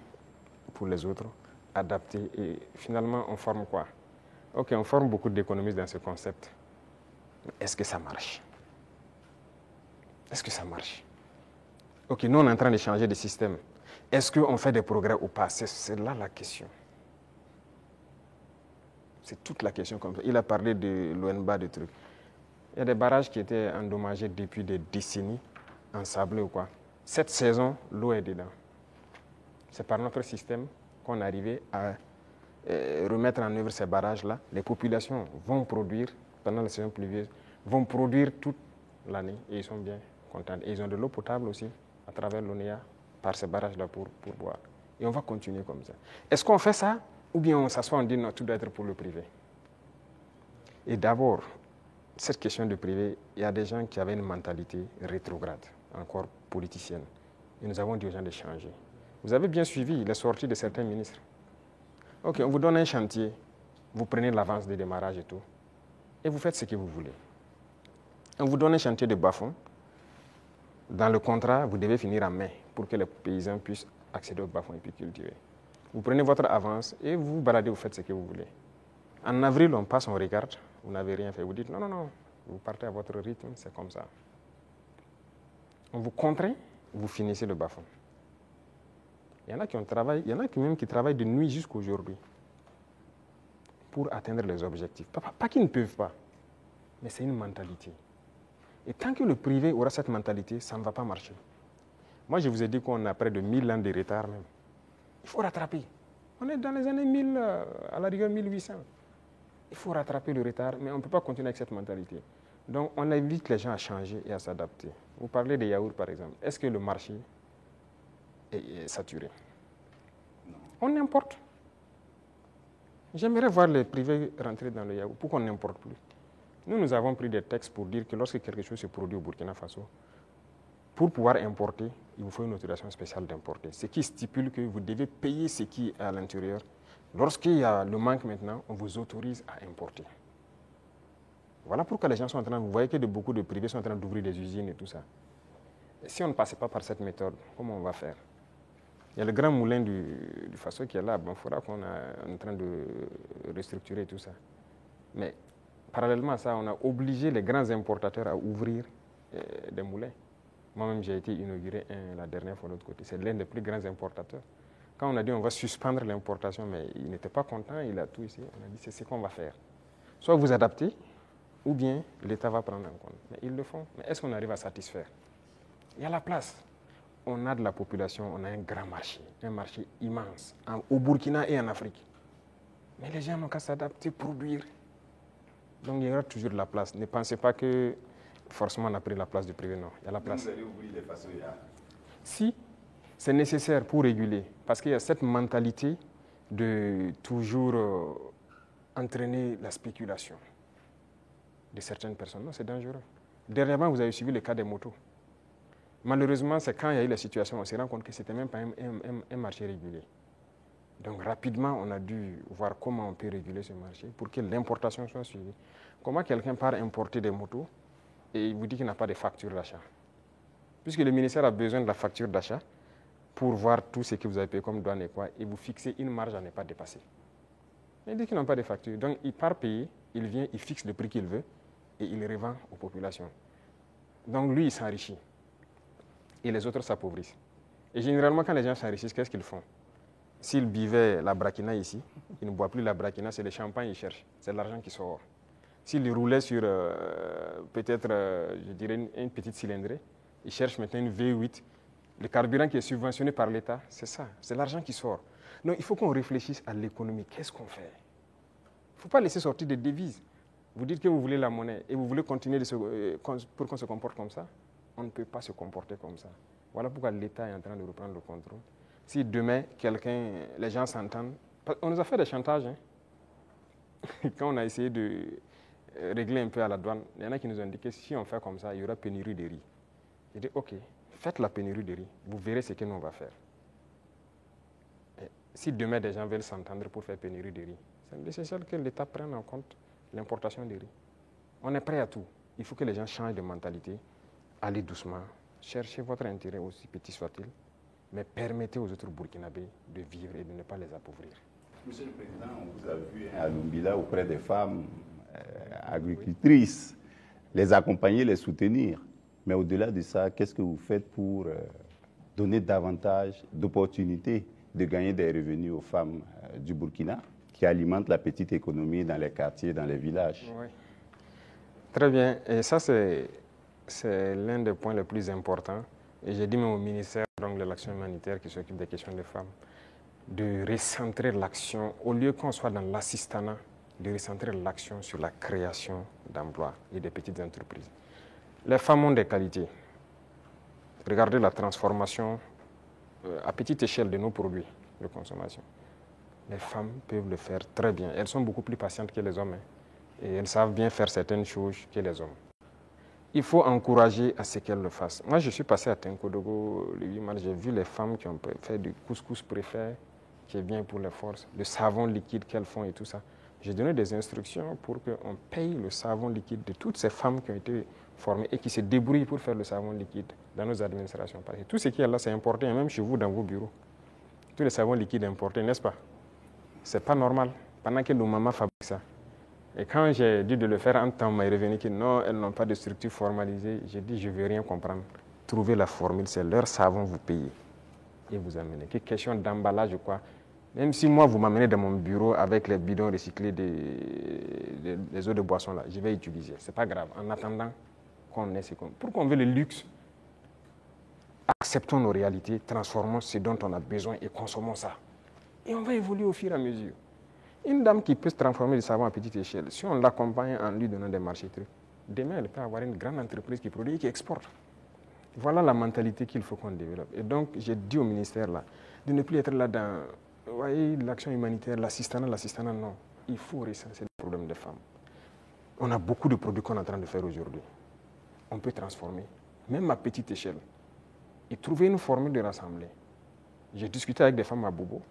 pour les autres, adapté, et finalement, on forme quoi? Ok, on forme beaucoup d'économistes dans ce concept. Mais est-ce que ça marche? Est-ce que ça marche? Ok, nous, on est en train de changer de système. Est-ce qu'on fait des progrès ou pas? C'est là la question. C'est toute la question comme ça. Il a parlé de l'ONBA, de trucs. Il y a des barrages qui étaient endommagés depuis des décennies, ensablés ou quoi. Cette saison, l'eau est dedans. c'est par notre système qu'on arrivait à remettre en œuvre ces barrages-là. Les populations vont produire, pendant la saison pluvieuse, vont produire toute l'année et ils sont bien contents. Et ils ont de l'eau potable aussi à travers l'ONEA par ces barrages-là pour boire. Et on va continuer comme ça. Est-ce qu'on fait ça ou bien on s'assoit, on dit non, tout doit être pour le privé? Et d'abord, cette question de privé, il y a des gens qui avaient une mentalité rétrograde, encore politicienne. Et nous avons dit aux gens de changer. Vous avez bien suivi les sorties de certains ministres. OK, on vous donne un chantier, vous prenez l'avance de démarrage et tout, et vous faites ce que vous voulez. On vous donne un chantier de bas-fond. Dans le contrat, vous devez finir en mai pour que les paysans puissent accéder au bas-fond et puis cultiver. Vous prenez votre avance et vous vous baladez, vous faites ce que vous voulez. En avril, on passe, on regarde, vous n'avez rien fait. Vous dites non, non, non, vous partez à votre rythme, c'est comme ça. On vous contraint, vous finissez le bas-fond. Il y en a qui ont travaillé, il y en a même qui travaillent de nuit jusqu'à aujourd'hui pour atteindre les objectifs. Pas qu'ils ne peuvent pas, mais c'est une mentalité. Et tant que le privé aura cette mentalité, ça ne va pas marcher. Moi, je vous ai dit qu'on a près de 1000 ans de retard même. Il faut rattraper. On est dans les années 1000, à la rigueur 1800. Il faut rattraper le retard, mais on ne peut pas continuer avec cette mentalité. Donc, on invite les gens à changer et à s'adapter. Vous parlez des yaourts, par exemple. Est-ce que le marché est saturé? Non. On importe. J'aimerais voir les privés rentrer dans le yaourt. Pourquoi on n'importe plus? Nous avons pris des textes pour dire que lorsque quelque chose se produit au Burkina Faso, pour pouvoir importer, il vous faut une autorisation spéciale d'importer. Ce qui stipule que vous devez payer ce qui est à l'intérieur. Lorsqu'il y a le manque maintenant, on vous autorise à importer. Voilà pourquoi les gens sont en train, vous voyez que beaucoup de privés sont en train d'ouvrir des usines et tout ça. Et si on ne passait pas par cette méthode, comment on va faire? Il y a le grand moulin du Faso qui est là, à Banfora, qu'on est en train de restructurer tout ça. Mais parallèlement à ça, on a obligé les grands importateurs à ouvrir des moulins. Moi-même, j'ai été inauguré la dernière fois de l'autre côté. C'est l'un des plus grands importateurs. Quand on a dit on va suspendre l'importation, mais il n'était pas content, il a tout ici. On a dit c'est ce qu'on va faire. Soit vous adaptez, ou bien l'État va prendre en compte. Mais ils le font. Mais est-ce qu'on arrive à satisfaire? Il y a la place. On a de la population, on a un grand marché, un marché immense, au Burkina et en Afrique. Mais les gens n'ont qu'à s'adapter, produire. Donc il y aura toujours de la place. Ne pensez pas que forcément on a pris la place du privé, non. Il y a la place. Vous allez ouvrir les façonnières. Si c'est nécessaire pour réguler, parce qu'il y a cette mentalité de toujours entraîner la spéculation de certaines personnes. Non, c'est dangereux. Dernièrement, vous avez suivi le cas des motos. Malheureusement, c'est quand il y a eu la situation, on s'est rendu compte que ce n'était même pas un marché régulé. Donc rapidement, on a dû voir comment on peut réguler ce marché pour que l'importation soit suivie. Comment quelqu'un part importer des motos et il vous dit qu'il n'a pas de facture d'achat? Puisque le ministère a besoin de la facture d'achat pour voir tout ce que vous avez payé comme douane et quoi, et vous fixez une marge à ne pas dépasser. Mais il dit qu'il n'a pas de facture. Donc il part payer, il vient, il fixe le prix qu'il veut et il revend aux populations. Donc lui, il s'enrichit. Et les autres s'appauvrissent. Et généralement, quand les gens s'enrichissent, qu'est-ce qu'ils font? S'ils buvaient la braquina ici, ils ne boivent plus la braquina, c'est le champagne qu'ils cherchent. C'est l'argent qui sort. S'ils roulaient sur peut-être, je dirais, une petite cylindrée, ils cherchent maintenant une V8. Le carburant qui est subventionné par l'État, c'est ça, c'est l'argent qui sort. Donc il faut qu'on réfléchisse à l'économie. Qu'est-ce qu'on fait? Il ne faut pas laisser sortir des devises. Vous dites que vous voulez la monnaie et vous voulez continuer pour qu'on se comporte comme ça. On ne peut pas se comporter comme ça. Voilà pourquoi l'État est en train de reprendre le contrôle. Si demain, les gens s'entendent, on nous a fait des chantages. Hein. Quand on a essayé de régler un peu à la douane, il y en a qui nous ont dit que si on fait comme ça, il y aura pénurie de riz. J'ai dit, OK, faites la pénurie de riz, vous verrez ce que nous on va faire. Et si demain, des gens veulent s'entendre pour faire pénurie de riz, c'est nécessaire que l'État prenne en compte l'importation de riz. On est prêt à tout. Il faut que les gens changent de mentalité. Allez doucement, cherchez votre intérêt aussi petit soit-il, mais permettez aux autres Burkinabés de vivre et de ne pas les appauvrir. Monsieur le Président, on vous a vu à Lumbila auprès des femmes agricultrices, les accompagner, les soutenir. Mais au-delà de ça, qu'est-ce que vous faites pour donner davantage d'opportunités de gagner des revenus aux femmes du Burkina qui alimentent la petite économie dans les quartiers, dans les villages? Oui. Très bien. Et ça, c'est l'un des points les plus importants. Et j'ai dit même au ministère donc de l'action humanitaire qui s'occupe des questions des femmes, de recentrer l'action, au lieu qu'on soit dans l'assistanat, de recentrer l'action sur la création d'emplois et des petites entreprises. Les femmes ont des qualités. Regardez la transformation à petite échelle de nos produits de consommation. Les femmes peuvent le faire très bien. Elles sont beaucoup plus patientes que les hommes. Et elles savent bien faire certaines choses que les hommes. Il faut encourager à ce qu'elles le fassent. Moi, je suis passé à Tenkodogo le 8 mars. J'ai vu les femmes qui ont fait du couscous préfet, qui est bien pour les forces, le savon liquide qu'elles font et tout ça. J'ai donné des instructions pour qu'on paye le savon liquide de toutes ces femmes qui ont été formées et qui se débrouillent pour faire le savon liquide dans nos administrations. Parce que tout ce qui est là, c'est importé, même chez vous, dans vos bureaux. Tous les savons liquides importés, n'est-ce pas? Ce n'est pas normal, pendant que nos mamans fabriquent ça. Et quand j'ai dit de le faire en temps, on m'a revenu que non, elles n'ont pas de structure formalisée. J'ai dit, je ne veux rien comprendre. Trouvez la formule, c'est leur savon, vous payez. Et vous amenez. Que question d'emballage ou quoi. Même si moi, vous m'amenez dans mon bureau avec les bidons recyclés des eaux de boisson, là, je vais utiliser. Ce n'est pas grave. En attendant qu'on ait ce qu'on... Pourquoi on veut le luxe? Acceptons nos réalités, transformons ce dont on a besoin et consommons ça. Et on va évoluer au fur et à mesure. Une dame qui peut se transformer du savon à petite échelle, si on l'accompagne en lui donnant des marchés trucs, demain, elle peut avoir une grande entreprise qui produit et qui exporte. Voilà la mentalité qu'il faut qu'on développe. Et donc, j'ai dit au ministère là, de ne plus être là dans, vous voyez, l'action humanitaire, l'assistanat, non. Il faut recenser le problème des femmes. On a beaucoup de produits qu'on est en train de faire aujourd'hui. On peut transformer, même à petite échelle, et trouver une formule de rassembler. J'ai discuté avec des femmes à Bobo.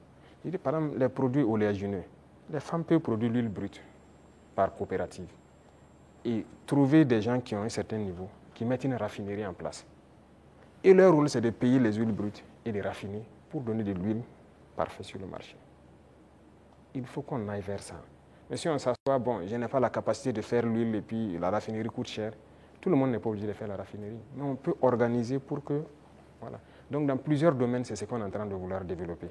J'ai dit, par exemple, les produits oléagineux. Les femmes peuvent produire l'huile brute par coopérative et trouver des gens qui ont un certain niveau, qui mettent une raffinerie en place. Et leur rôle, c'est de payer les huiles brutes et les raffiner pour donner de l'huile parfaite sur le marché. Il faut qu'on aille vers ça. Mais si on s'assoit, bon, je n'ai pas la capacité de faire l'huile et puis la raffinerie coûte cher, tout le monde n'est pas obligé de faire la raffinerie. Mais on peut organiser pour que... Voilà. Donc dans plusieurs domaines, c'est ce qu'on est en train de vouloir développer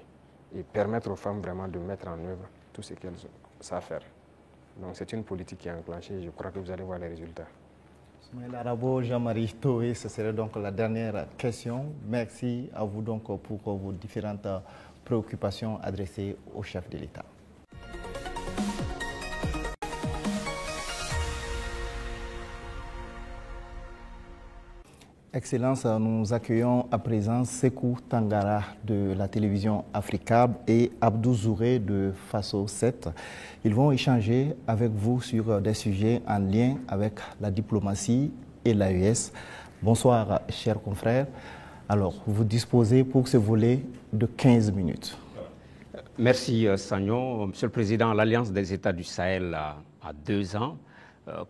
et permettre aux femmes vraiment de mettre en œuvre tout ce qu'elles savent faire. Donc c'est une politique qui est enclenchée et je crois que vous allez voir les résultats. Ismaël Arabo, Jean-Marie Toé, ce serait donc la dernière question. Merci à vous donc pour vos différentes préoccupations adressées au chef de l'État. Excellence, nous accueillons à présent Sekou Tangara de la télévision Africab et Abdou Zouré de Faso 7. Ils vont échanger avec vous sur des sujets en lien avec la diplomatie et l'AES. Bonsoir, chers confrères. Alors, vous disposez pour ce volet de 15 minutes. Merci, Sagnon. Monsieur le Président, l'Alliance des États du Sahel a 2 ans.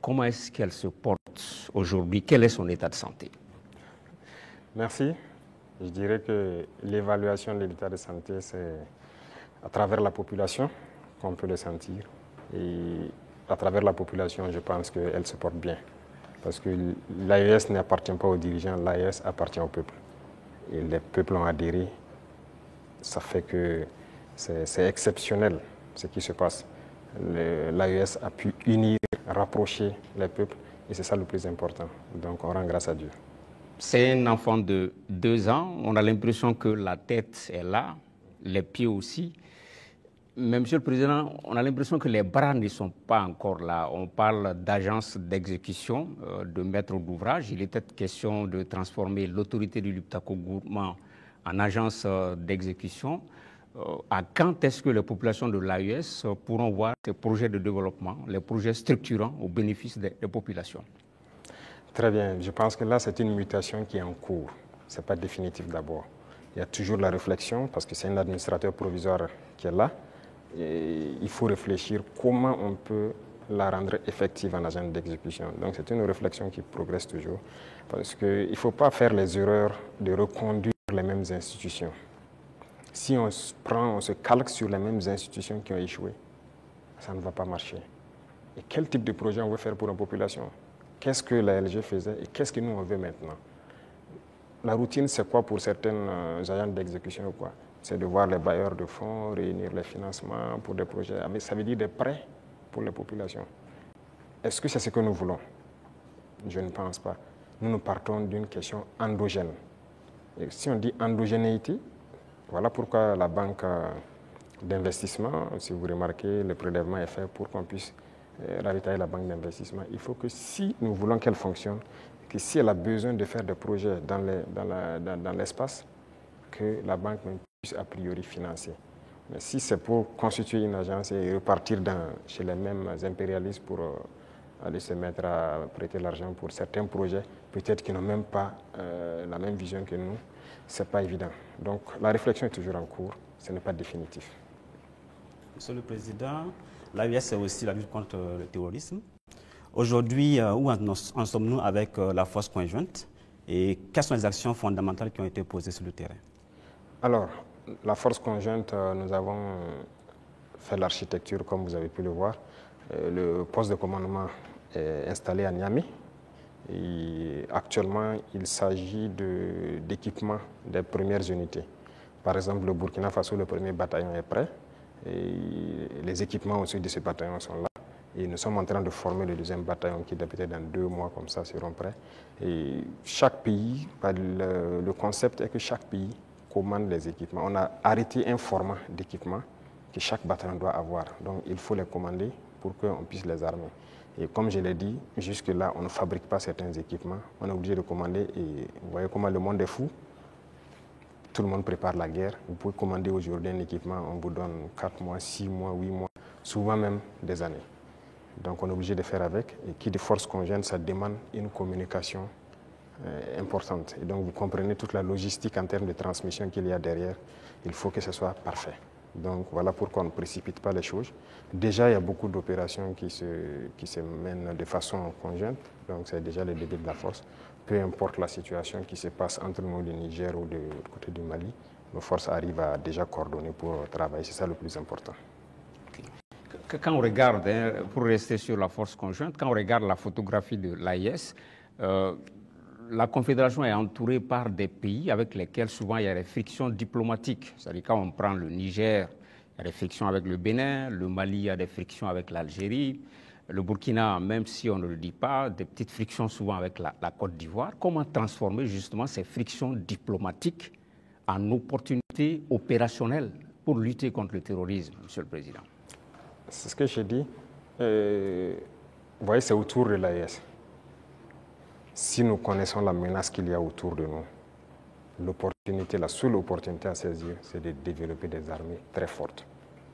Comment est-ce qu'elle se porte aujourd'hui? Quel est son état de santé? Merci. Je dirais que l'évaluation de l'état de santé, c'est à travers la population qu'on peut le sentir. Et à travers la population, je pense qu'elle se porte bien. Parce que l'AES n'appartient pas aux dirigeants, l'AES appartient au peuple. Et les peuples ont adhéré. Ça fait que c'est exceptionnel ce qui se passe. L'AES a pu unir, rapprocher les peuples. Et c'est ça le plus important. Donc on rend grâce à Dieu. C'est un enfant de 2 ans. On a l'impression que la tête est là, les pieds aussi. Mais, Monsieur le Président, on a l'impression que les bras ne sont pas encore là. On parle d'agence d'exécution, de maître d'ouvrage. Il était question de transformer l'autorité du Liptako Gourmand en agence d'exécution. À quand est-ce que les populations de l'AES pourront voir ces projets de développement, les projets structurants au bénéfice des populations? Très bien. Je pense que là, c'est une mutation qui est en cours. Ce n'est pas définitif d'abord. Il y a toujours la réflexion, parce que c'est un administrateur provisoire qui est là. Et il faut réfléchir comment on peut la rendre effective en agent d'exécution. Donc c'est une réflexion qui progresse toujours. Parce qu'il ne faut pas faire les erreurs de reconduire les mêmes institutions. Si on se calque sur les mêmes institutions qui ont échoué, ça ne va pas marcher. Et quel type de projet on veut faire pour la population? Qu'est-ce que la LG faisait et qu'est-ce que nous on veut maintenant? La routine, c'est quoi pour certains agents d'exécution ou quoi? C'est de voir les bailleurs de fonds, réunir les financements pour des projets. Mais ça veut dire des prêts pour les populations. Est-ce que c'est ce que nous voulons? Je ne pense pas. Nous partons d'une question endogène. Et si on dit endogénéité, voilà pourquoi la banque d'investissement, si vous remarquez, le prélèvement est fait pour qu'on puisse ravitailler la banque d'investissement. Il faut que si nous voulons qu'elle fonctionne, que si elle a besoin de faire des projets dans l'espace, que la banque puisse a priori financer. Mais si c'est pour constituer une agence et repartir chez les mêmes impérialistes pour aller se mettre à prêter l'argent pour certains projets, peut-être qu'ils n'ont même pas la même vision que nous, ce n'est pas évident. Donc la réflexion est toujours en cours, ce n'est pas définitif. Monsieur le Président, l'AES c'est aussi la lutte contre le terrorisme. Aujourd'hui, où en sommes-nous avec la force conjointe et quelles sont les actions fondamentales qui ont été posées sur le terrain? Alors, la force conjointe, nous avons fait l'architecture comme vous avez pu le voir. Le poste de commandement est installé à Niamey. Et actuellement, il s'agit d'équipement des premières unités. Par exemple, le Burkina Faso, le premier bataillon est prêt. Et les équipements aussi de ce bataillon sont là. Et nous sommes en train de former le deuxième bataillon qui, peut-être dans 2 mois, comme ça, seront prêts. Et chaque pays, le concept est que chaque pays commande les équipements. On a arrêté un format d'équipement que chaque bataillon doit avoir. Donc, il faut les commander pour qu'on puisse les armer. Et comme je l'ai dit, jusque-là, on ne fabrique pas certains équipements. On est obligé de commander. Et vous voyez comment le monde est fou. Tout le monde prépare la guerre. Vous pouvez commander aujourd'hui un équipement, on vous donne 4 mois, 6 mois, 8 mois, souvent même des années. Donc on est obligé de faire avec. Et qui de force conjointe, ça demande une communication importante. Et donc vous comprenez toute la logistique en termes de transmission qu'il y a derrière. Il faut que ce soit parfait. Donc voilà pourquoi on ne précipite pas les choses. Déjà, il y a beaucoup d'opérations qui se mènent de façon conjointe. Donc c'est déjà le début de la force. Peu importe la situation qui se passe entre nous, le Niger ou du côté du Mali, nos forces arrivent à déjà coordonner pour travailler. C'est ça le plus important. Quand on regarde, pour rester sur la force conjointe, quand on regarde la photographie de l'AIS, la Confédération est entourée par des pays avec lesquels souvent il y a des frictions diplomatiques. C'est-à-dire quand on prend le Niger, il y a des frictions avec le Bénin, le Mali, il y a des frictions avec l'Algérie, le Burkina, même si on ne le dit pas, des petites frictions souvent avec la Côte d'Ivoire. Comment transformer justement ces frictions diplomatiques en opportunités opérationnelles pour lutter contre le terrorisme, Monsieur le Président? C'est ce que j'ai dit. Vous voyez, c'est autour de l'AES. Si nous connaissons la menace qu'il y a autour de nous, l'opportunité, la seule opportunité à saisir, c'est de développer des armées très fortes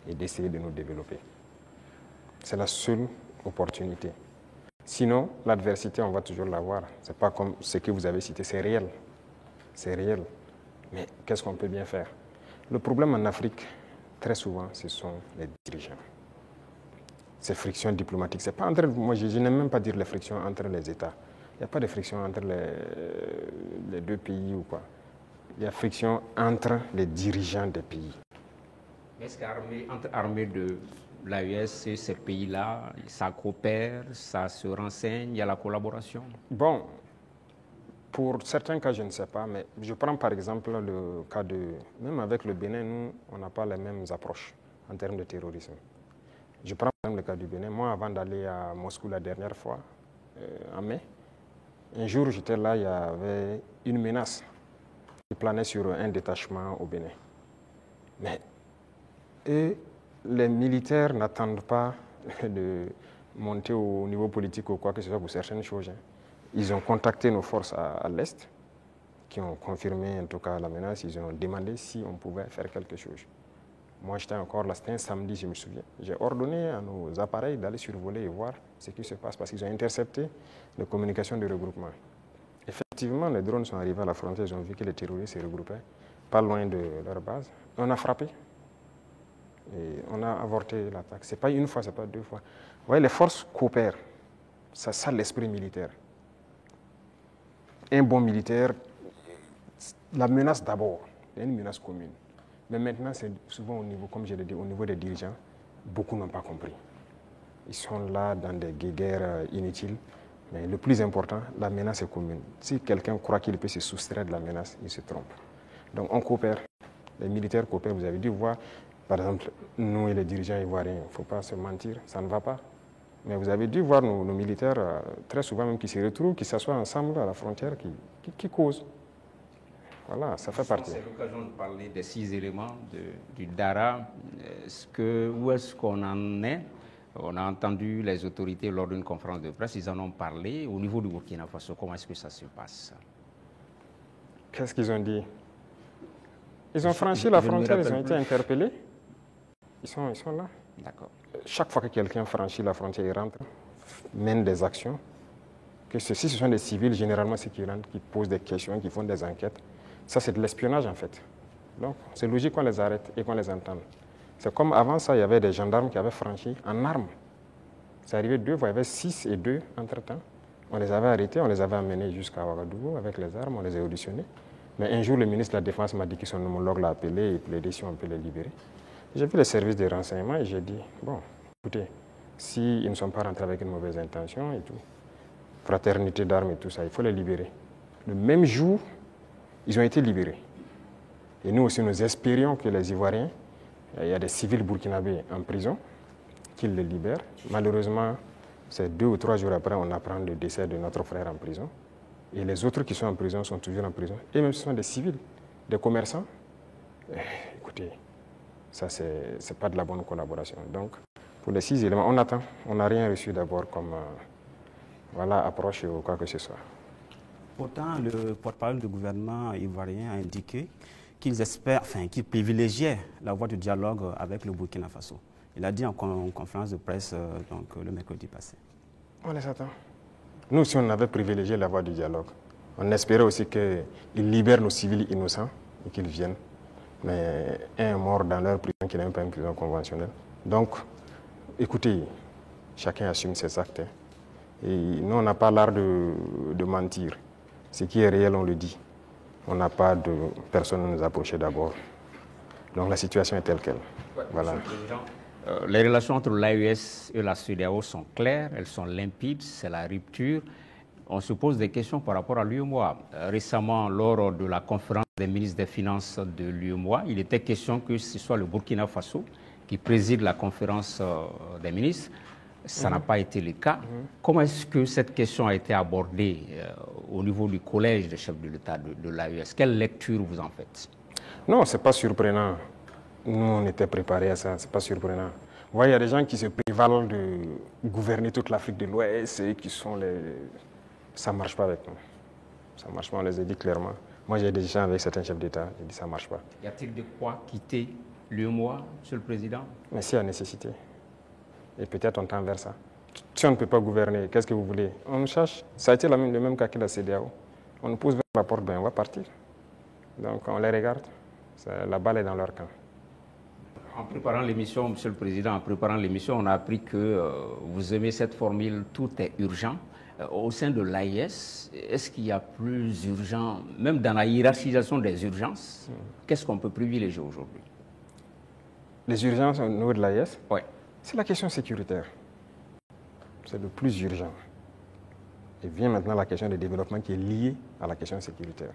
et d'essayer de nous développer. C'est la seule opportunité. Sinon, l'adversité, on va toujours l'avoir. Ce n'est pas comme ce que vous avez cité, c'est réel. C'est réel. Mais qu'est-ce qu'on peut bien faire? Le problème en Afrique, très souvent, ce sont les dirigeants. Ces frictions diplomatiques, c'est pas entre, moi je n'aime même pas dire les frictions entre les États. Il n'y a pas de friction entre les 2 pays ou quoi. Il y a friction entre les dirigeants des pays. Est-ce qu'entre armées de l'AES et ces pays-là, ça coopère, ça se renseigne, il y a la collaboration? Bon, pour certains cas, je ne sais pas, mais je prends par exemple le cas de... Même avec le Bénin, nous, on n'a pas les mêmes approches en termes de terrorisme. Je prends par exemple le cas du Bénin. Moi, avant d'aller à Moscou la dernière fois, en mai, un jour, j'étais là, il y avait une menace qui planait sur un détachement au Bénin. Mais les militaires n'attendent pas de monter au niveau politique ou quoi que ce soit pour certaines choses. Ils ont contacté nos forces à l'Est, qui ont confirmé en tout cas la menace. Ils ont demandé si on pouvait faire quelque chose. Moi, j'étais encore là, c'était un samedi, je me souviens. J'ai ordonné à nos appareils d'aller survoler et voir ce qui se passe parce qu'ils ont intercepté les communications de regroupement. Effectivement, les drones sont arrivés à la frontière, ils ont vu que les terroristes se regroupaient pas loin de leur base. On a frappé et on a avorté l'attaque. Ce n'est pas une fois, ce n'est pas 2 fois. Vous voyez, les forces coopèrent. C'est ça l'esprit militaire. Un bon militaire, la menace d'abord, il y a une menace commune. Mais maintenant, c'est souvent au niveau, comme je l'ai dit, au niveau des dirigeants, beaucoup n'ont pas compris. Ils sont là dans des guerres inutiles. Mais le plus important, la menace est commune. Si quelqu'un croit qu'il peut se soustraire de la menace, il se trompe. Donc on coopère. Les militaires coopèrent. Vous avez dû voir, par exemple, nous et les dirigeants ivoiriens, il ne faut pas se mentir, ça ne va pas. Mais vous avez dû voir nos militaires, très souvent même, qui se retrouvent, qui s'assoient ensemble à la frontière, qui causent. Voilà, ça fait partie. C'est l'occasion de parler des 6 éléments du DARA. Où est-ce qu'on en est? On a entendu les autorités lors d'une conférence de presse, ils en ont parlé. Au niveau du Burkina Faso, comment est-ce que ça se passe? Qu'est-ce qu'ils ont dit? Ils ont franchi la frontière, ils ont été interpellés. Ils sont là. D'accord. Chaque fois que quelqu'un franchit la frontière, il rentre, mène des actions. Si ce sont des civils, généralement, c'est qui rentrent, qui posent des questions, qui font des enquêtes. Ça, c'est de l'espionnage, en fait. Donc, c'est logique qu'on les arrête et qu'on les entende. C'est comme avant ça, il y avait des gendarmes qui avaient franchi en armes. C'est arrivé 2 fois, il y avait 6 et 2 entre-temps. On les avait arrêtés, on les avait amenés jusqu'à Ouagadougou avec les armes, on les a auditionnés. Mais un jour, le ministre de la Défense m'a dit que son homologue l'a appelé et plaidé si on peut les libérer. J'ai vu les services de renseignement et j'ai dit, bon, écoutez, s'ils ne sont pas rentrés avec une mauvaise intention et tout, fraternité d'armes et tout ça, il faut les libérer. Le même jour, ils ont été libérés. Et nous aussi, nous espérions que les Ivoiriens, il y a des civils burkinabés en prison, qu'ils les libèrent. Malheureusement, c'est 2 ou 3 jours après, on apprend le décès de notre frère en prison. Et les autres qui sont en prison sont toujours en prison. Et même ce sont des civils, des commerçants. Écoutez, ça, c'est pas de la bonne collaboration. Donc, pour les 6 éléments, on attend. On n'a rien reçu d'abord comme approche ou quoi que ce soit. Pourtant, le porte-parole du gouvernement ivoirien a indiqué qu'ils espèrent, qu'ils privilégiaient la voie du dialogue avec le Burkina Faso. Il a dit en conférence de presse le mercredi passé. On les attend. Nous aussi, on avait privilégié la voie du dialogue. On espérait aussi qu'ils libèrent nos civils innocents et qu'ils viennent. Mais un est mort dans leur prison qui n'est même pas une prison conventionnelle. Donc, écoutez, chacun assume ses actes. Et nous, on n'a pas l'art de mentir. Ce qui est réel, on le dit. On n'a pas de personne à nous approcher d'abord. Donc la situation est telle qu'elle. Ouais, voilà. Les relations entre l'AES et la CEDEAO sont claires, elles sont limpides, c'est la rupture. On se pose des questions par rapport à l'UEMOA. Récemment, lors de la conférence des ministres des Finances de l'UEMOA, il était question que ce soit le Burkina Faso qui préside la conférence des ministres. Ça n'a pas été le cas. Comment est-ce que cette question a été abordée au niveau du collège des chefs de l'État de l'AES? Quelle lecture vous en faites? Non, ce n'est pas surprenant. Nous, on était préparés à ça, ce n'est pas surprenant. Vous voyez, il y a des gens qui se prévalent de gouverner toute l'Afrique de l'Ouest et qui sont les... Ça ne marche pas avec nous. Ça ne marche pas, on les a dit clairement. Moi, j'ai des gens avec certains chefs d'État, j'ai dit ça ne marche pas. Y a-t-il de quoi quitter l'UEMOA, Monsieur le Président? Mais s'il y a nécessité. Et peut-être on tend vers ça. Si on ne peut pas gouverner, qu'est-ce que vous voulez? On nous cherche. Ça a été le même cas que la CEDEAO. On nous pousse vers la porte, ben on va partir. Donc on les regarde. La balle est dans leur camp. En préparant l'émission, Monsieur le Président, en préparant l'émission, on a appris que vous aimez cette formule « tout est urgent ». Au sein de l'AIS, est-ce qu'il y a plus urgent, même dans la hiérarchisation des urgences, qu'est-ce qu'on peut privilégier aujourd'hui? Les urgences au niveau de l'AIS? Oui. C'est la question sécuritaire. C'est le plus urgent. Et vient maintenant la question du développement qui est liée à la question sécuritaire.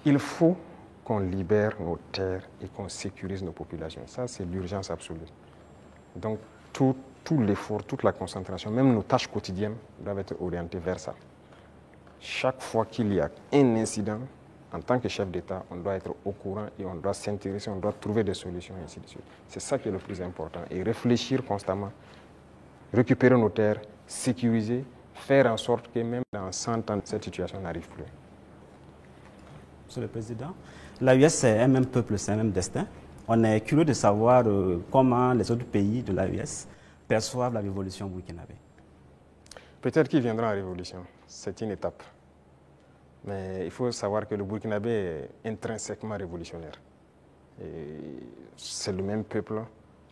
Il faut qu'on libère nos terres et qu'on sécurise nos populations. Ça, c'est l'urgence absolue. Donc, tout l'effort, toute la concentration, même nos tâches quotidiennes doivent être orientées vers ça. Chaque fois qu'il y a un incident, en tant que chef d'État, on doit être au courant et on doit s'intéresser, on doit trouver des solutions et ainsi de suite. C'est ça qui est le plus important. Et réfléchir constamment, récupérer nos terres, sécuriser, faire en sorte que même dans 100 ans, cette situation n'arrive plus. Monsieur le Président, l'AES, c'est un même peuple, c'est un même destin. On est curieux de savoir comment les autres pays de l'AES perçoivent la révolution burkinabé. Peut-être qu'ils viendront en révolution. C'est une étape. Mais il faut savoir que le Burkinabé est intrinsèquement révolutionnaire. C'est le même peuple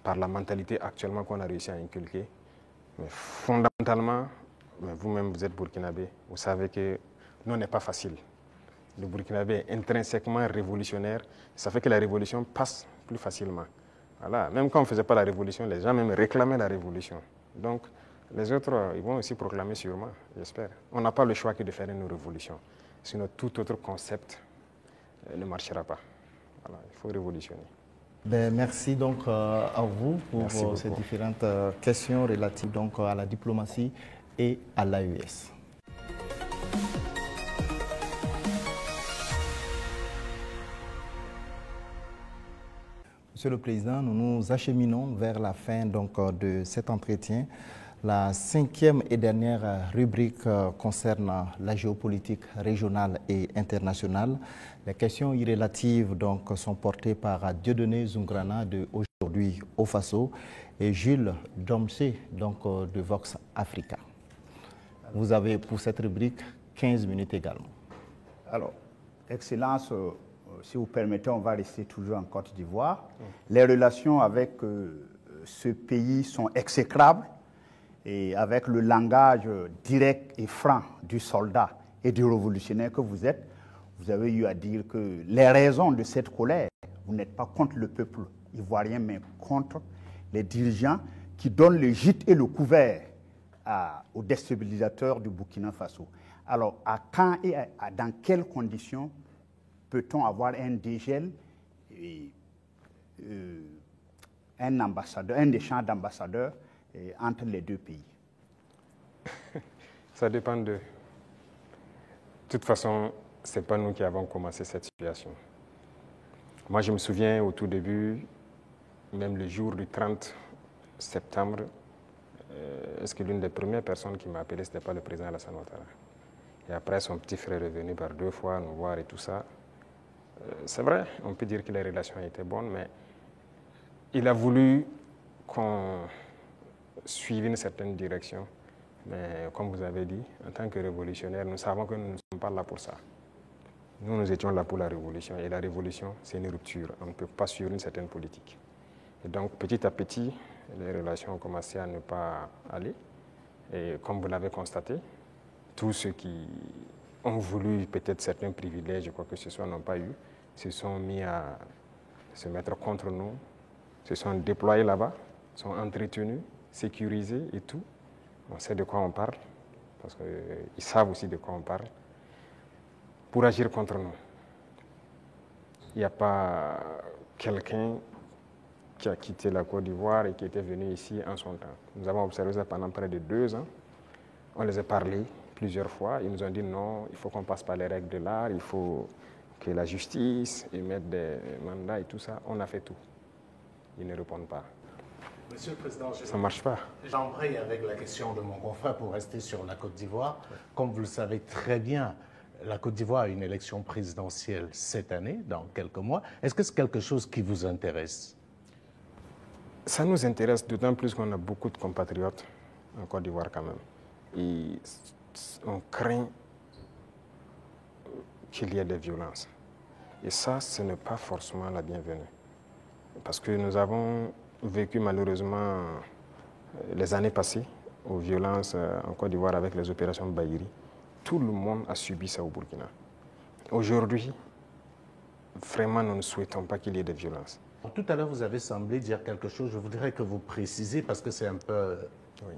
par la mentalité actuellement qu'on a réussi à inculquer. Mais fondamentalement, vous-même vous êtes Burkinabé, vous savez que non, n'est pas facile. Le Burkinabé est intrinsèquement révolutionnaire. Ça fait que la révolution passe plus facilement. Voilà. Même quand on ne faisait pas la révolution, les gens même réclamaient la révolution. Donc les autres, ils vont aussi proclamer sûrement, j'espère. On n'a pas le choix que de faire une révolution. Sinon, tout autre concept ne marchera pas. Voilà, il faut révolutionner. Ben, merci donc à vous pour ces différentes questions relatives donc, à la diplomatie et à l'AES. Monsieur le Président, nous nous acheminons vers la fin donc, de cet entretien. La 5e et dernière rubrique concerne la géopolitique régionale et internationale. Les questions irrélatives donc, sont portées par Dieudonné Zungrana de Aujourd'hui au Faso et Jules Domsé donc, de Vox Africa. Vous avez pour cette rubrique 15 minutes également. Alors, Excellence, si vous permettez, on va rester toujours en Côte d'Ivoire. Les relations avec ce pays sont exécrables et avec le langage direct et franc du soldat et du révolutionnaire que vous êtes, vous avez eu à dire que les raisons de cette colère, vous n'êtes pas contre le peuple ivoirien, mais contre les dirigeants qui donnent le gîte et le couvert aux déstabilisateurs du Burkina Faso. Alors, à quand et dans quelles conditions peut-on avoir un dégel et un échange d'ambassadeurs entre les deux pays? Ça dépend de... De toute façon, ce n'est pas nous qui avons commencé cette situation. Moi, je me souviens au tout début, même le jour du 30 septembre, est-ce que l'une des premières personnes qui m'a appelé, ce n'était pas le président Alassane Ouattara? Et après, son petit frère est venu par 2 fois nous voir et tout ça. C'est vrai, on peut dire que les relations étaient bonnes, mais il a voulu qu'on suive une certaine direction. Mais comme vous avez dit, en tant que révolutionnaire, nous savons que nous ne sommes pas là pour ça. Nous étions là pour la révolution. Et la révolution, c'est une rupture. On ne peut pas suivre une certaine politique. Et donc, petit à petit, les relations ont commencé à ne pas aller. Et comme vous l'avez constaté, tous ceux qui ont voulu peut-être certains privilèges ou quoi que ce soit n'ont pas eu, se sont mis à se mettre contre nous, se sont déployés là-bas, sont entretenus, sécurisés et tout. On sait de quoi on parle, parce qu'ils savent aussi de quoi on parle, pour agir contre nous. Il n'y a pas quelqu'un qui a quitté la Côte d'Ivoire et qui était venu ici en son temps. Nous avons observé ça pendant près de 2 ans. On les a parlé plusieurs fois. Ils nous ont dit non, il faut qu'on passe par les règles de l'art, il faut que la justice émette des mandats et tout ça. On a fait tout. Ils ne répondent pas. Monsieur le Président, ça ne marche pas. J'embraye avec la question de mon confrère pour rester sur la Côte d'Ivoire. Comme vous le savez très bien, la Côte d'Ivoire a une élection présidentielle cette année, dans quelques mois. Est-ce que c'est quelque chose qui vous intéresse? Ça nous intéresse d'autant plus qu'on a beaucoup de compatriotes en Côte d'Ivoire quand même. Et on craint qu'il y ait des violences. Et ça, ce n'est pas forcément la bienvenue. Parce que nous avons vécu malheureusement les années passées aux violences en Côte d'Ivoire avec les opérations Bahiri. Tout le monde a subi ça au Burkina. Aujourd'hui, vraiment, nous ne souhaitons pas qu'il y ait des violences. Tout à l'heure, vous avez semblé dire quelque chose. Je voudrais que vous précisez, parce que c'est un peu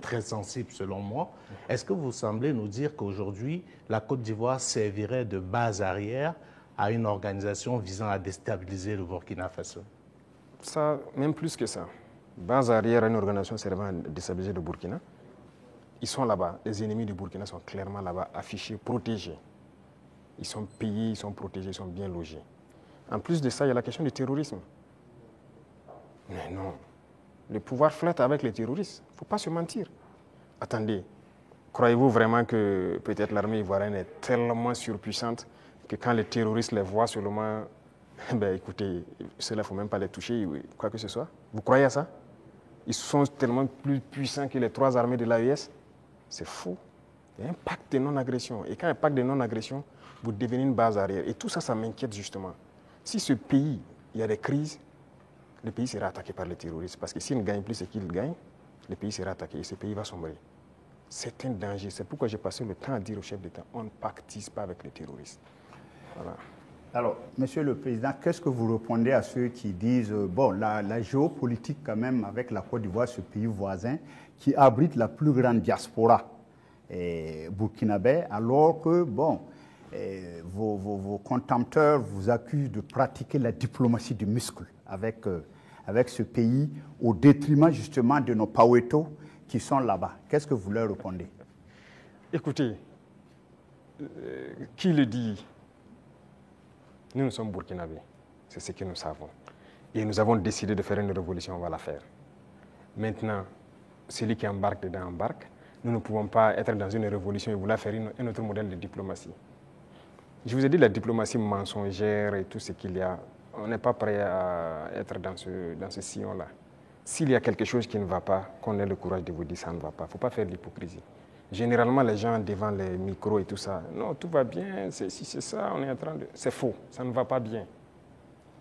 très sensible selon moi. Est-ce que vous semblez nous dire qu'aujourd'hui, la Côte d'Ivoire servirait de base arrière à une organisation visant à déstabiliser le Burkina Faso? Ça, même plus que ça. Base arrière à une organisation servant à déstabiliser le Burkina. Ils sont là-bas. Les ennemis du Burkina sont clairement là-bas, affichés, protégés. Ils sont payés, ils sont protégés, ils sont bien logés. En plus de ça, il y a la question du terrorisme. Mais non. Le pouvoir flotte avec les terroristes. Il ne faut pas se mentir. Attendez, croyez-vous vraiment que peut-être l'armée ivoirienne est tellement surpuissante que quand les terroristes les voient seulement, ben écoutez, cela, il ne faut même pas les toucher, quoi que ce soit. Vous croyez à ça? Ils sont tellement plus puissants que les 3 armées de l'AES. C'est faux. Il y a un pacte de non-agression. Et quand il y a un pacte de non-agression, vous devenez une base arrière. Et tout ça, ça m'inquiète justement. Si ce pays, il y a des crises, le pays sera attaqué par les terroristes. Parce que s'ils ne gagnent plus ce qu'ils gagnent, le pays sera attaqué et ce pays va sombrer. C'est un danger. C'est pourquoi j'ai passé le temps à dire au chef d'État, on ne pactise pas avec les terroristes. Voilà. Alors, Monsieur le Président, qu'est-ce que vous répondez à ceux qui disent, bon, la géopolitique quand même avec la Côte d'Ivoire, ce pays voisin, qui abrite la plus grande diaspora burkinabé, alors que, bon, vos contempteurs vous accusent de pratiquer la diplomatie du muscle avec ce pays, au détriment justement de nos Paweto qui sont là-bas. Qu'est-ce que vous leur répondez? Écoutez, qui le dit? Nous sommes burkinabés, c'est ce que nous savons. Et nous avons décidé de faire une révolution, on va la faire. Maintenant, celui qui embarque dedans embarque. Nous ne pouvons pas être dans une révolution et vouloir faire un autre modèle de diplomatie. Je vous ai dit la diplomatie mensongère et tout ce qu'il y a. On n'est pas prêt à être dans ce sillon-là. S'il y a quelque chose qui ne va pas, qu'on ait le courage de vous dire ça ne va pas. Il ne faut pas faire de l'hypocrisie. Généralement, les gens devant les micros et tout ça, non, tout va bien, si c'est ça, on est en train de... C'est faux, ça ne va pas bien.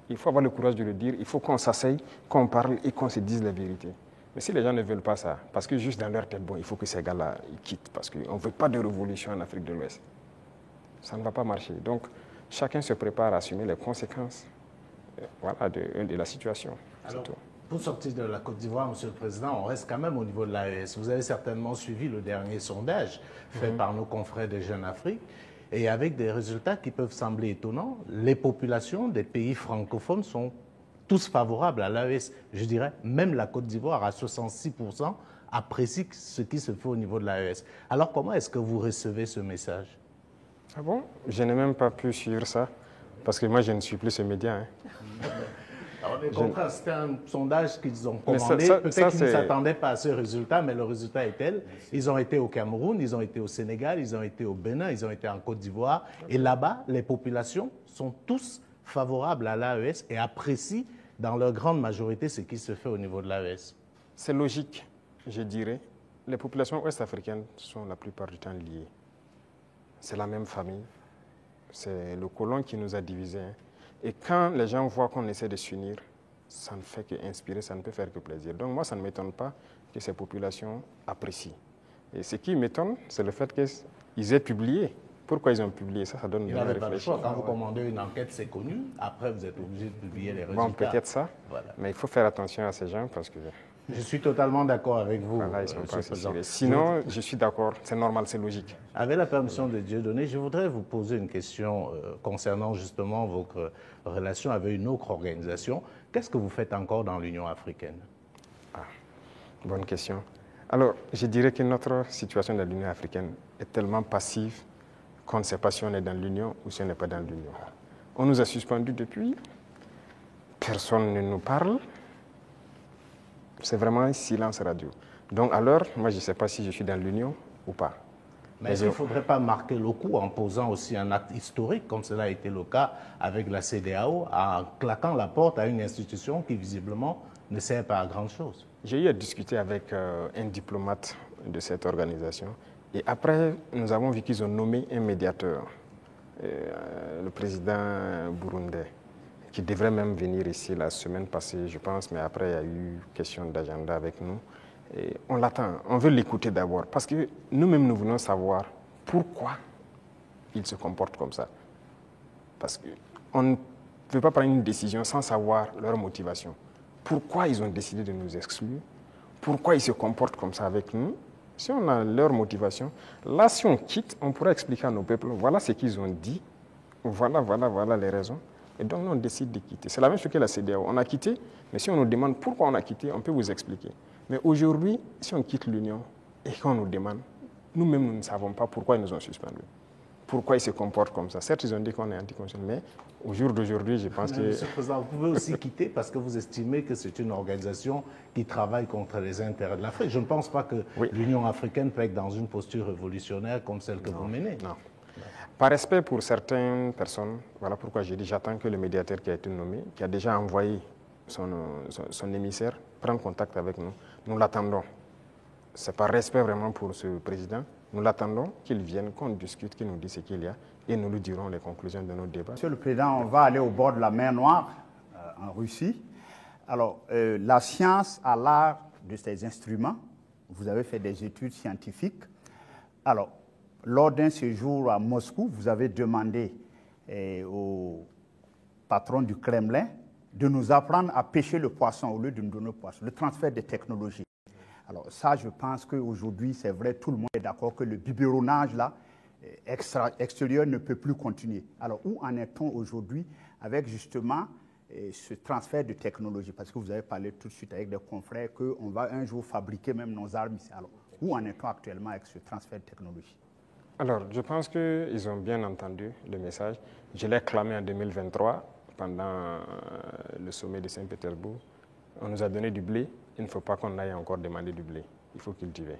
Il faut avoir le courage de le dire, il faut qu'on s'asseye, qu'on parle et qu'on se dise la vérité. Mais si les gens ne veulent pas ça, parce que juste dans leur tête, bon, il faut que ces gars-là quittent, parce qu'on ne veut pas de révolution en Afrique de l'Ouest. Ça ne va pas marcher. Donc, chacun se prépare à assumer les conséquences voilà, de la situation. Alors, pour sortir de la Côte d'Ivoire, Monsieur le Président, on reste quand même au niveau de l'AES. Vous avez certainement suivi le dernier sondage fait par nos confrères de Jeune Afrique. Et avec des résultats qui peuvent sembler étonnants, les populations des pays francophones sont tous favorables à l'AES. Je dirais, même la Côte d'Ivoire, à 66%, apprécie ce qui se fait au niveau de l'AES. Alors, comment est-ce que vous recevez ce message? Ah bon? Je n'ai même pas pu suivre ça, parce que moi, je ne suis plus ce média. Hein. Alors, on est compris, c'était un sondage qu'ils ont commandé. Peut-être qu'ils ne s'attendaient pas à ce résultat, mais le résultat est tel. Ils ont été au Cameroun, ils ont été au Sénégal, ils ont été au Bénin, ils ont été en Côte d'Ivoire. Et là-bas, les populations sont tous favorables à l'AES et apprécient dans leur grande majorité ce qui se fait au niveau de l'AES. C'est logique, je dirais. Les populations ouest-africaines sont la plupart du temps liées. C'est la même famille. C'est le colon qui nous a divisés. Hein. Et quand les gens voient qu'on essaie de s'unir, ça ne fait qu'inspirer, ça ne peut faire que plaisir. Donc moi, ça ne m'étonne pas que ces populations apprécient. Et ce qui m'étonne, c'est le fait qu'ils aient publié. Pourquoi ils ont publié ça? Ça donne de réfléchir. Pas le choix. Quand vous commandez une enquête, c'est connu. Après, vous êtes obligé de publier les résultats. Bon, peut-être ça. Voilà. Mais il faut faire attention à ces gens parce que... Je suis totalement d'accord avec vous. Voilà, ils sont pas assez. Sinon, je suis d'accord, c'est normal, c'est logique. Avec la permission de Dieudonné, je voudrais vous poser une question concernant justement votre relation avec une autre organisation. Qu'est-ce que vous faites encore dans l'Union africaine? Bonne question. Alors, je dirais que notre situation dans l'Union africaine est tellement passive qu'on ne sait pas si on est dans l'Union ou si on n'est pas dans l'Union. On nous a suspendus depuis, personne ne nous parle. C'est vraiment un silence radio. Donc alors, moi je ne sais pas si je suis dans l'Union ou pas. Mais il ne faudrait pas marquer le coup en posant aussi un acte historique, comme cela a été le cas avec la CEDEAO, en claquant la porte à une institution qui visiblement ne sert pas à grand-chose. J'ai eu à discuter avec un diplomate de cette organisation. Et après, nous avons vu qu'ils ont nommé un médiateur, le président burundais, qui devrait même venir ici la semaine passée, je pense, mais après, il y a eu question d'agenda avec nous. Et on l'attend, on veut l'écouter d'abord, parce que nous-mêmes, nous voulons savoir pourquoi ils se comportent comme ça. Parce qu'on ne peut pas prendre une décision sans savoir leur motivation. Pourquoi ils ont décidé de nous exclure? Pourquoi ils se comportent comme ça avec nous? Si on a leur motivation, là, si on quitte, on pourra expliquer à nos peuples, voilà ce qu'ils ont dit, voilà les raisons. Et donc, nous, on décide de quitter. C'est la même chose que la CEDEAO. On a quitté, mais si on nous demande pourquoi on a quitté, on peut vous expliquer. Mais aujourd'hui, si on quitte l'Union et qu'on nous demande, nous-mêmes, nous ne savons pas pourquoi ils nous ont suspendus. Pourquoi ils se comportent comme ça. Certes, ils ont dit qu'on est anticonstitutionnel, mais au jour d'aujourd'hui, je pense que... Monsieur le Président, vous pouvez aussi quitter parce que vous estimez que c'est une organisation qui travaille contre les intérêts de l'Afrique. Je ne pense pas que l'Union africaine peut être dans une posture révolutionnaire comme celle que vous menez. Non. Par respect pour certaines personnes, voilà pourquoi j'ai dit j'attends que le médiateur qui a été nommé, qui a déjà envoyé son émissaire, prenne contact avec nous. Nous l'attendons. C'est par respect vraiment pour ce président. Nous l'attendons qu'il vienne, qu'on discute, qu'il nous dise ce qu'il y a et nous lui dirons les conclusions de nos débats. Monsieur le Président, on va aller au bord de la mer Noire, en Russie. Alors, la science a l'art de ces instruments. Vous avez fait des études scientifiques. Alors, lors d'un séjour à Moscou, vous avez demandé au patron du Kremlin de nous apprendre à pêcher le poisson au lieu de nous donner le poisson, le transfert des technologies. Alors ça, je pense qu'aujourd'hui, c'est vrai, tout le monde est d'accord que le biberonnage là, extérieur ne peut plus continuer. Alors où en est-on aujourd'hui avec justement ce transfert de technologie? Parce que vous avez parlé tout de suite avec des confrères qu'on va un jour fabriquer même nos armes ici. Alors où en est-on actuellement avec ce transfert de technologie? Alors, je pense qu'ils ont bien entendu le message. Je l'ai clamé en 2023 pendant le sommet de Saint-Pétersbourg, on nous a donné du blé, il ne faut pas qu'on aille encore demander du blé, il faut cultiver.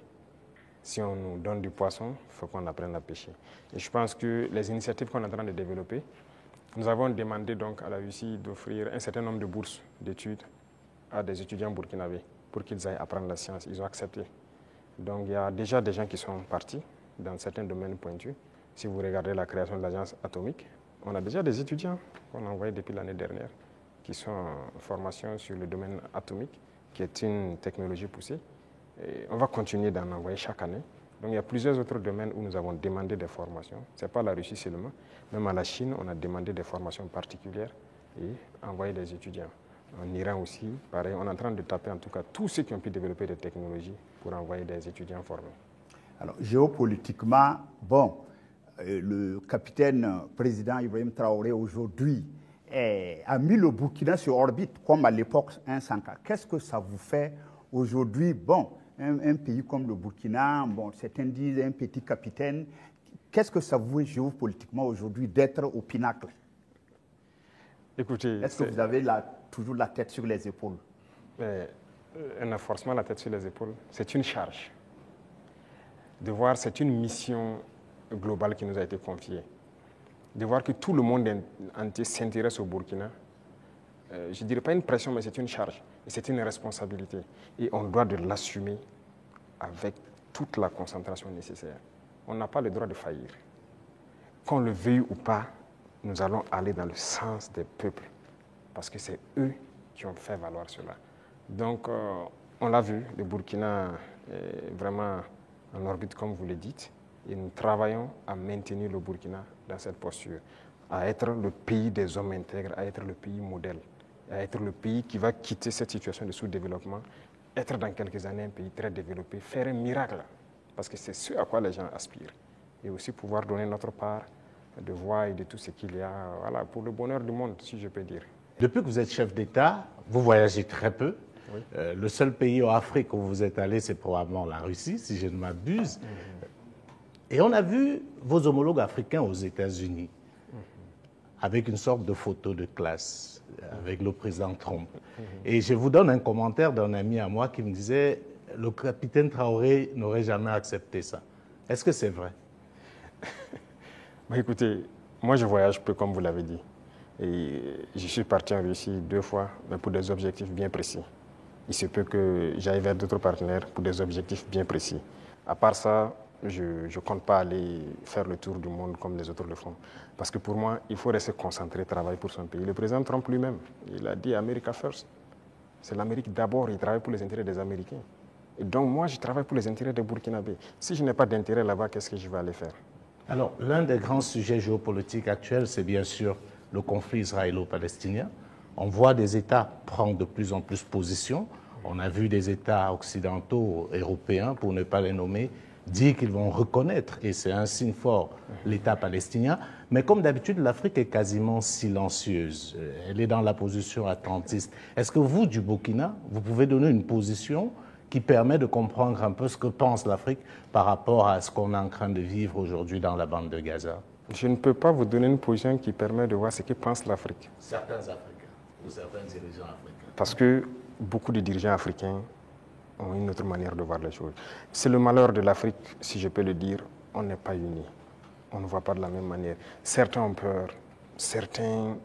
Si on nous donne du poisson, il faut qu'on apprenne à pêcher. Et je pense que les initiatives qu'on est en train de développer, nous avons demandé donc à la Russie d'offrir un certain nombre de bourses d'études à des étudiants burkinabés pour qu'ils aillent apprendre la science. Ils ont accepté. Donc il y a déjà des gens qui sont partis dans certains domaines pointus. Si vous regardez la création de l'agence atomique, on a déjà des étudiants qu'on a envoyés depuis l'année dernière qui sont en formation sur le domaine atomique, qui est une technologie poussée. Et on va continuer d'en envoyer chaque année. Donc il y a plusieurs autres domaines où nous avons demandé des formations. Ce n'est pas la Russie seulement. Même à la Chine, on a demandé des formations particulières et envoyé des étudiants. En Iran aussi, pareil, on est en train de taper en tout cas tous ceux qui ont pu développer des technologies pour envoyer des étudiants formés. Alors géopolitiquement, bon, le capitaine président Ibrahim Traoré aujourd'hui a mis le Burkina sur orbite, comme à l'époque un Sanka. Qu'est-ce que ça vous fait aujourd'hui? Bon, un pays comme le Burkina, bon, certains disent un petit capitaine. Qu'est-ce que ça vous fait géopolitiquement aujourd'hui d'être au pinacle? Écoutez, est-ce que vous avez toujours la tête sur les épaules? On a forcément la tête sur les épaules. C'est une charge. De voir, c'est une mission globale qui nous a été confiée. De voir que tout le monde entier s'intéresse au Burkina, je ne dirais pas une pression, mais c'est une charge. Et c'est une responsabilité. Et on doit de l'assumer avec toute la concentration nécessaire. On n'a pas le droit de faillir. Qu'on le veuille ou pas, nous allons aller dans le sens des peuples. Parce que c'est eux qui ont fait valoir cela. Donc, on l'a vu, le Burkina est vraiment en orbite, comme vous le dites. Et nous travaillons à maintenir le Burkina dans cette posture, à être le pays des hommes intègres, à être le pays modèle, à être le pays qui va quitter cette situation de sous-développement, être dans quelques années un pays très développé, faire un miracle, parce que c'est ce à quoi les gens aspirent. Et aussi pouvoir donner notre part de voix et de tout ce qu'il y a, voilà, pour le bonheur du monde, si je peux dire. Depuis que vous êtes chef d'État, vous voyagez très peu. Oui. Le seul pays en Afrique où vous êtes allé, c'est probablement la Russie, si je ne m'abuse. Et on a vu vos homologues africains aux États-Unis, avec une sorte de photo de classe, avec le président Trump. Et je vous donne un commentaire d'un ami à moi qui me disait « Le capitaine Traoré n'aurait jamais accepté ça ». Est-ce que c'est vrai? Écoutez, moi je voyage peu comme vous l'avez dit. Et je suis parti en Russie 2 fois, mais pour des objectifs bien précis. Il se peut que j'aille vers d'autres partenaires pour des objectifs bien précis. À part ça, je ne compte pas aller faire le tour du monde comme les autres le font. Parce que pour moi, il faut rester concentré, travailler pour son pays. Le président Trump lui-même, il a dit « America first ». C'est l'Amérique d'abord, il travaille pour les intérêts des Américains. Et donc moi, je travaille pour les intérêts des Burkinabés. Si je n'ai pas d'intérêt là-bas, qu'est-ce que je vais aller faire? Alors, l'un des grands sujets géopolitiques actuels, c'est bien sûr le conflit israélo-palestinien. On voit des États prendre de plus en plus position. On a vu des États occidentaux, européens, pour ne pas les nommer, dire qu'ils vont reconnaître, et c'est un signe fort, l'État palestinien. Mais comme d'habitude, l'Afrique est quasiment silencieuse. Elle est dans la position attentiste. Est-ce que vous, du Burkina, vous pouvez donner une position qui permet de comprendre un peu ce que pense l'Afrique par rapport à ce qu'on est en train de vivre aujourd'hui dans la bande de Gaza? Je ne peux pas vous donner une position qui permet de voir ce que pense l'Afrique. Certains Africains, ou certains dirigeants africains. Parce que beaucoup de dirigeants africains ont une autre manière de voir les choses. C'est le malheur de l'Afrique, si je peux le dire, on n'est pas unis. On ne voit pas de la même manière. Certains ont peur, certains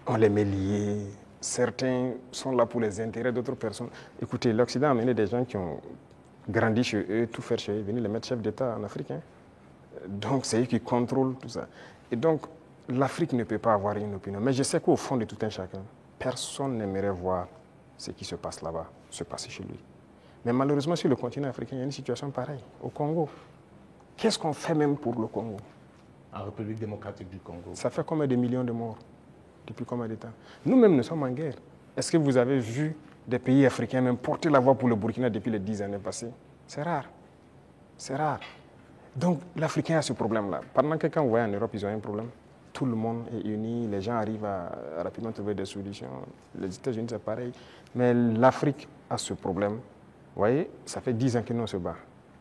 on les met liés, certains sont là pour les intérêts d'autres personnes. Écoutez, l'Occident a amené des gens qui ont grandi chez eux, tout faire chez eux, venir les mettre chefs d'État en Afrique. Hein. Donc c'est eux qui contrôlent tout ça. Et donc l'Afrique ne peut pas avoir une opinion. Mais je sais qu'au fond de tout un chacun, personne n'aimerait voir ce qui se passe là-bas, se passer chez lui. Mais malheureusement, sur le continent africain, il y a une situation pareille. Au Congo, qu'est-ce qu'on fait même pour le Congo? En République démocratique du Congo. Ça fait combien de millions de morts? Depuis combien de temps? Nous-mêmes, nous sommes en guerre. Est-ce que vous avez vu des pays africains même porter la voix pour le Burkina depuis les 10 années passées? C'est rare. C'est rare. Donc, l'Africain a ce problème-là. Pendant que quand vous voyez en Europe, ils ont un problème. Tout le monde est uni, les gens arrivent à rapidement trouver des solutions. Les États-Unis, c'est pareil. Mais l'Afrique a ce problème. Vous voyez, ça fait 10 ans que nous on se bat.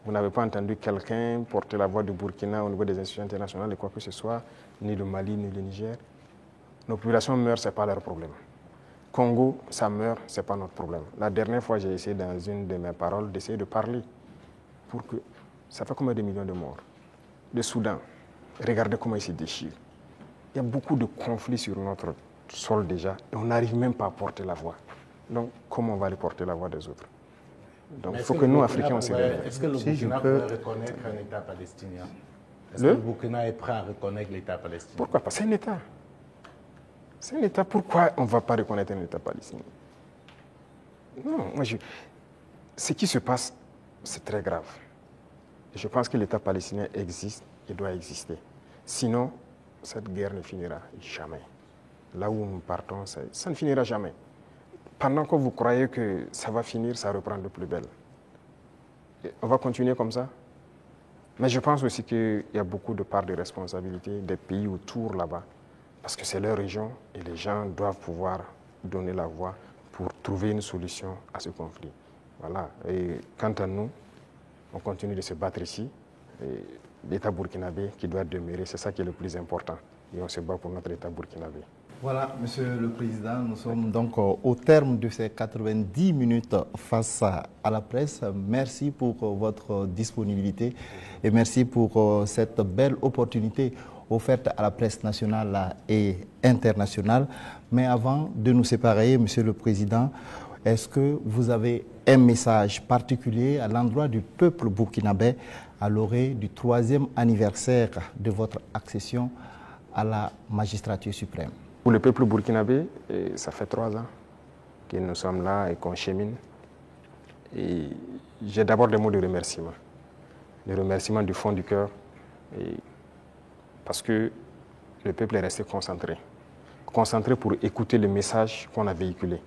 Vous n'avez pas entendu quelqu'un porter la voix du Burkina au niveau des institutions internationales et quoi que ce soit, ni le Mali, ni le Niger. Nos populations meurent, ce n'est pas leur problème. Congo, ça meurt, ce n'est pas notre problème. La dernière fois, j'ai essayé dans une de mes paroles d'essayer de parler pour que... Ça fait combien de millions de morts? Le Soudan, regardez comment il se déchire. Il y a beaucoup de conflits sur notre sol déjà et on n'arrive même pas à porter la voix. Donc, comment on va aller porter la voix des autres? Donc, il faut que nous, Africains, on se réveille. Est-ce que le Burkina peut reconnaître un État palestinien? Est-ce que le Burkina est prêt à reconnaître l'État palestinien? Pourquoi pas? C'est un État. C'est un État. Pourquoi on ne va pas reconnaître un État palestinien? Non, ce qui se passe, c'est très grave. Et je pense que l'État palestinien existe et doit exister. Sinon, cette guerre ne finira jamais. Là où nous partons, ça ne finira jamais. Pendant que vous croyez que ça va finir, ça reprend de plus belle. Et on va continuer comme ça. Mais je pense aussi qu'il y a beaucoup de parts de responsabilité des pays autour là-bas, parce que c'est leur région et les gens doivent pouvoir donner la voix pour trouver une solution à ce conflit. Voilà. Et quant à nous, on continue de se battre ici. L'État burkinabé qui doit demeurer, c'est ça qui est le plus important. Et on se bat pour notre État burkinabé. Voilà, Monsieur le Président, nous sommes donc au terme de ces 90 minutes face à la presse. Merci pour votre disponibilité et merci pour cette belle opportunité offerte à la presse nationale et internationale. Mais avant de nous séparer, Monsieur le Président, est-ce que vous avez un message particulier à l'endroit du peuple burkinabé à l'orée du 3e anniversaire de votre accession à la magistrature suprême? Pour le peuple burkinabé, ça fait 3 ans que nous sommes là et qu'on chemine. Et j'ai d'abord des mots de remerciement. Des remerciements du fond du cœur. Parce que le peuple est resté concentré. Concentré pour écouter le message qu'on a véhiculé.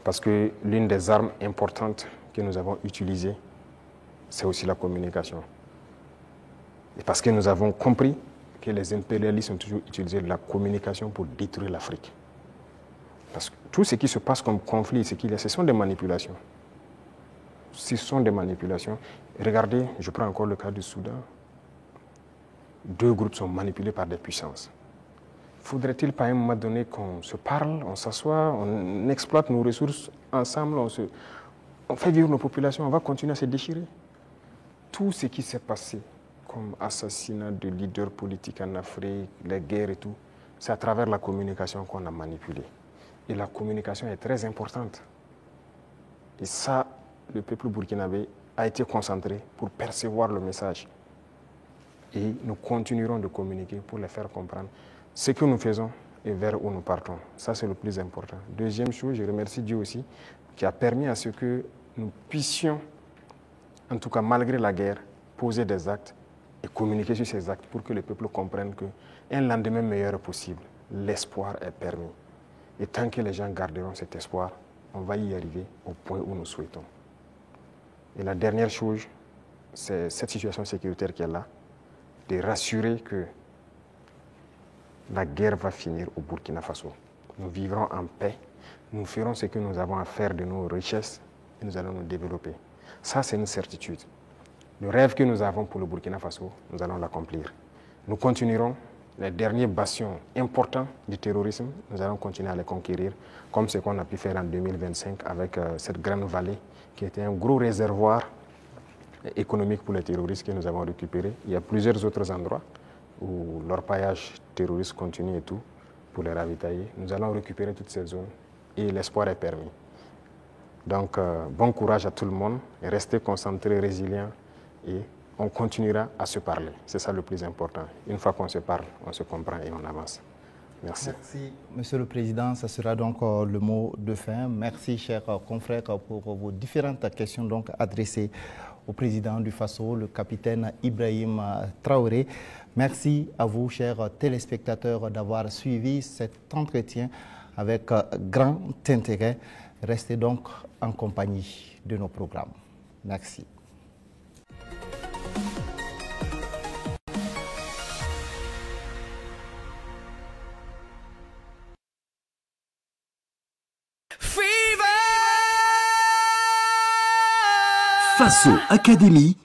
Parce que l'une des armes importantes que nous avons utilisées, c'est aussi la communication. Et parce que nous avons compris que les impérialistes ont toujours utilisé la communication pour détruire l'Afrique. Parce que tout ce qui se passe comme conflit, ce sont des manipulations. Ce sont des manipulations. Regardez, je prends encore le cas du Soudan. 2 groupes sont manipulés par des puissances. Faudrait-il pas à un moment donné qu'on se parle, on s'assoit, on exploite nos ressources ensemble, on fait vivre nos populations, on va continuer à se déchirer? Tout ce qui s'est passé comme assassinat de leaders politiques en Afrique, les guerres et tout, c'est à travers la communication qu'on a manipulé. Et la communication est très importante. Et ça, le peuple burkinabé a été concentré pour percevoir le message. Et nous continuerons de communiquer pour les faire comprendre ce que nous faisons et vers où nous partons. Ça, c'est le plus important. Deuxième chose, je remercie Dieu aussi, qui a permis à ce que nous puissions, en tout cas malgré la guerre, poser des actes et communiquer sur ces actes pour que le peuple comprenne qu'un lendemain meilleur est possible. L'espoir est permis. Et tant que les gens garderont cet espoir, on va y arriver au point où nous souhaitons. Et la dernière chose, c'est cette situation sécuritaire qui est là, de rassurer que la guerre va finir au Burkina Faso. Nous vivrons en paix, nous ferons ce que nous avons à faire de nos richesses et nous allons nous développer. Ça, c'est une certitude. Le rêve que nous avons pour le Burkina Faso, nous allons l'accomplir. Nous continuerons les derniers bastions importants du terrorisme, nous allons continuer à les conquérir, comme ce qu'on a pu faire en 2025 avec cette grande vallée qui était un gros réservoir économique pour les terroristes que nous avons récupéré. Il y a plusieurs autres endroits où l'orpaillage terroriste continue et tout, pour les ravitailler. Nous allons récupérer toutes ces zones et l'espoir est permis. Donc, bon courage à tout le monde, restez concentrés, résilients et on continuera à se parler. C'est ça le plus important. Une fois qu'on se parle, on se comprend et on avance. Merci. Merci, Monsieur le Président. Ça sera donc le mot de fin. Merci, chers confrères, pour vos différentes questions donc adressées au président du Faso, le capitaine Ibrahim Traoré. Merci à vous, chers téléspectateurs, d'avoir suivi cet entretien avec grand intérêt. Restez donc en compagnie de nos programmes. Merci. Faso Academy,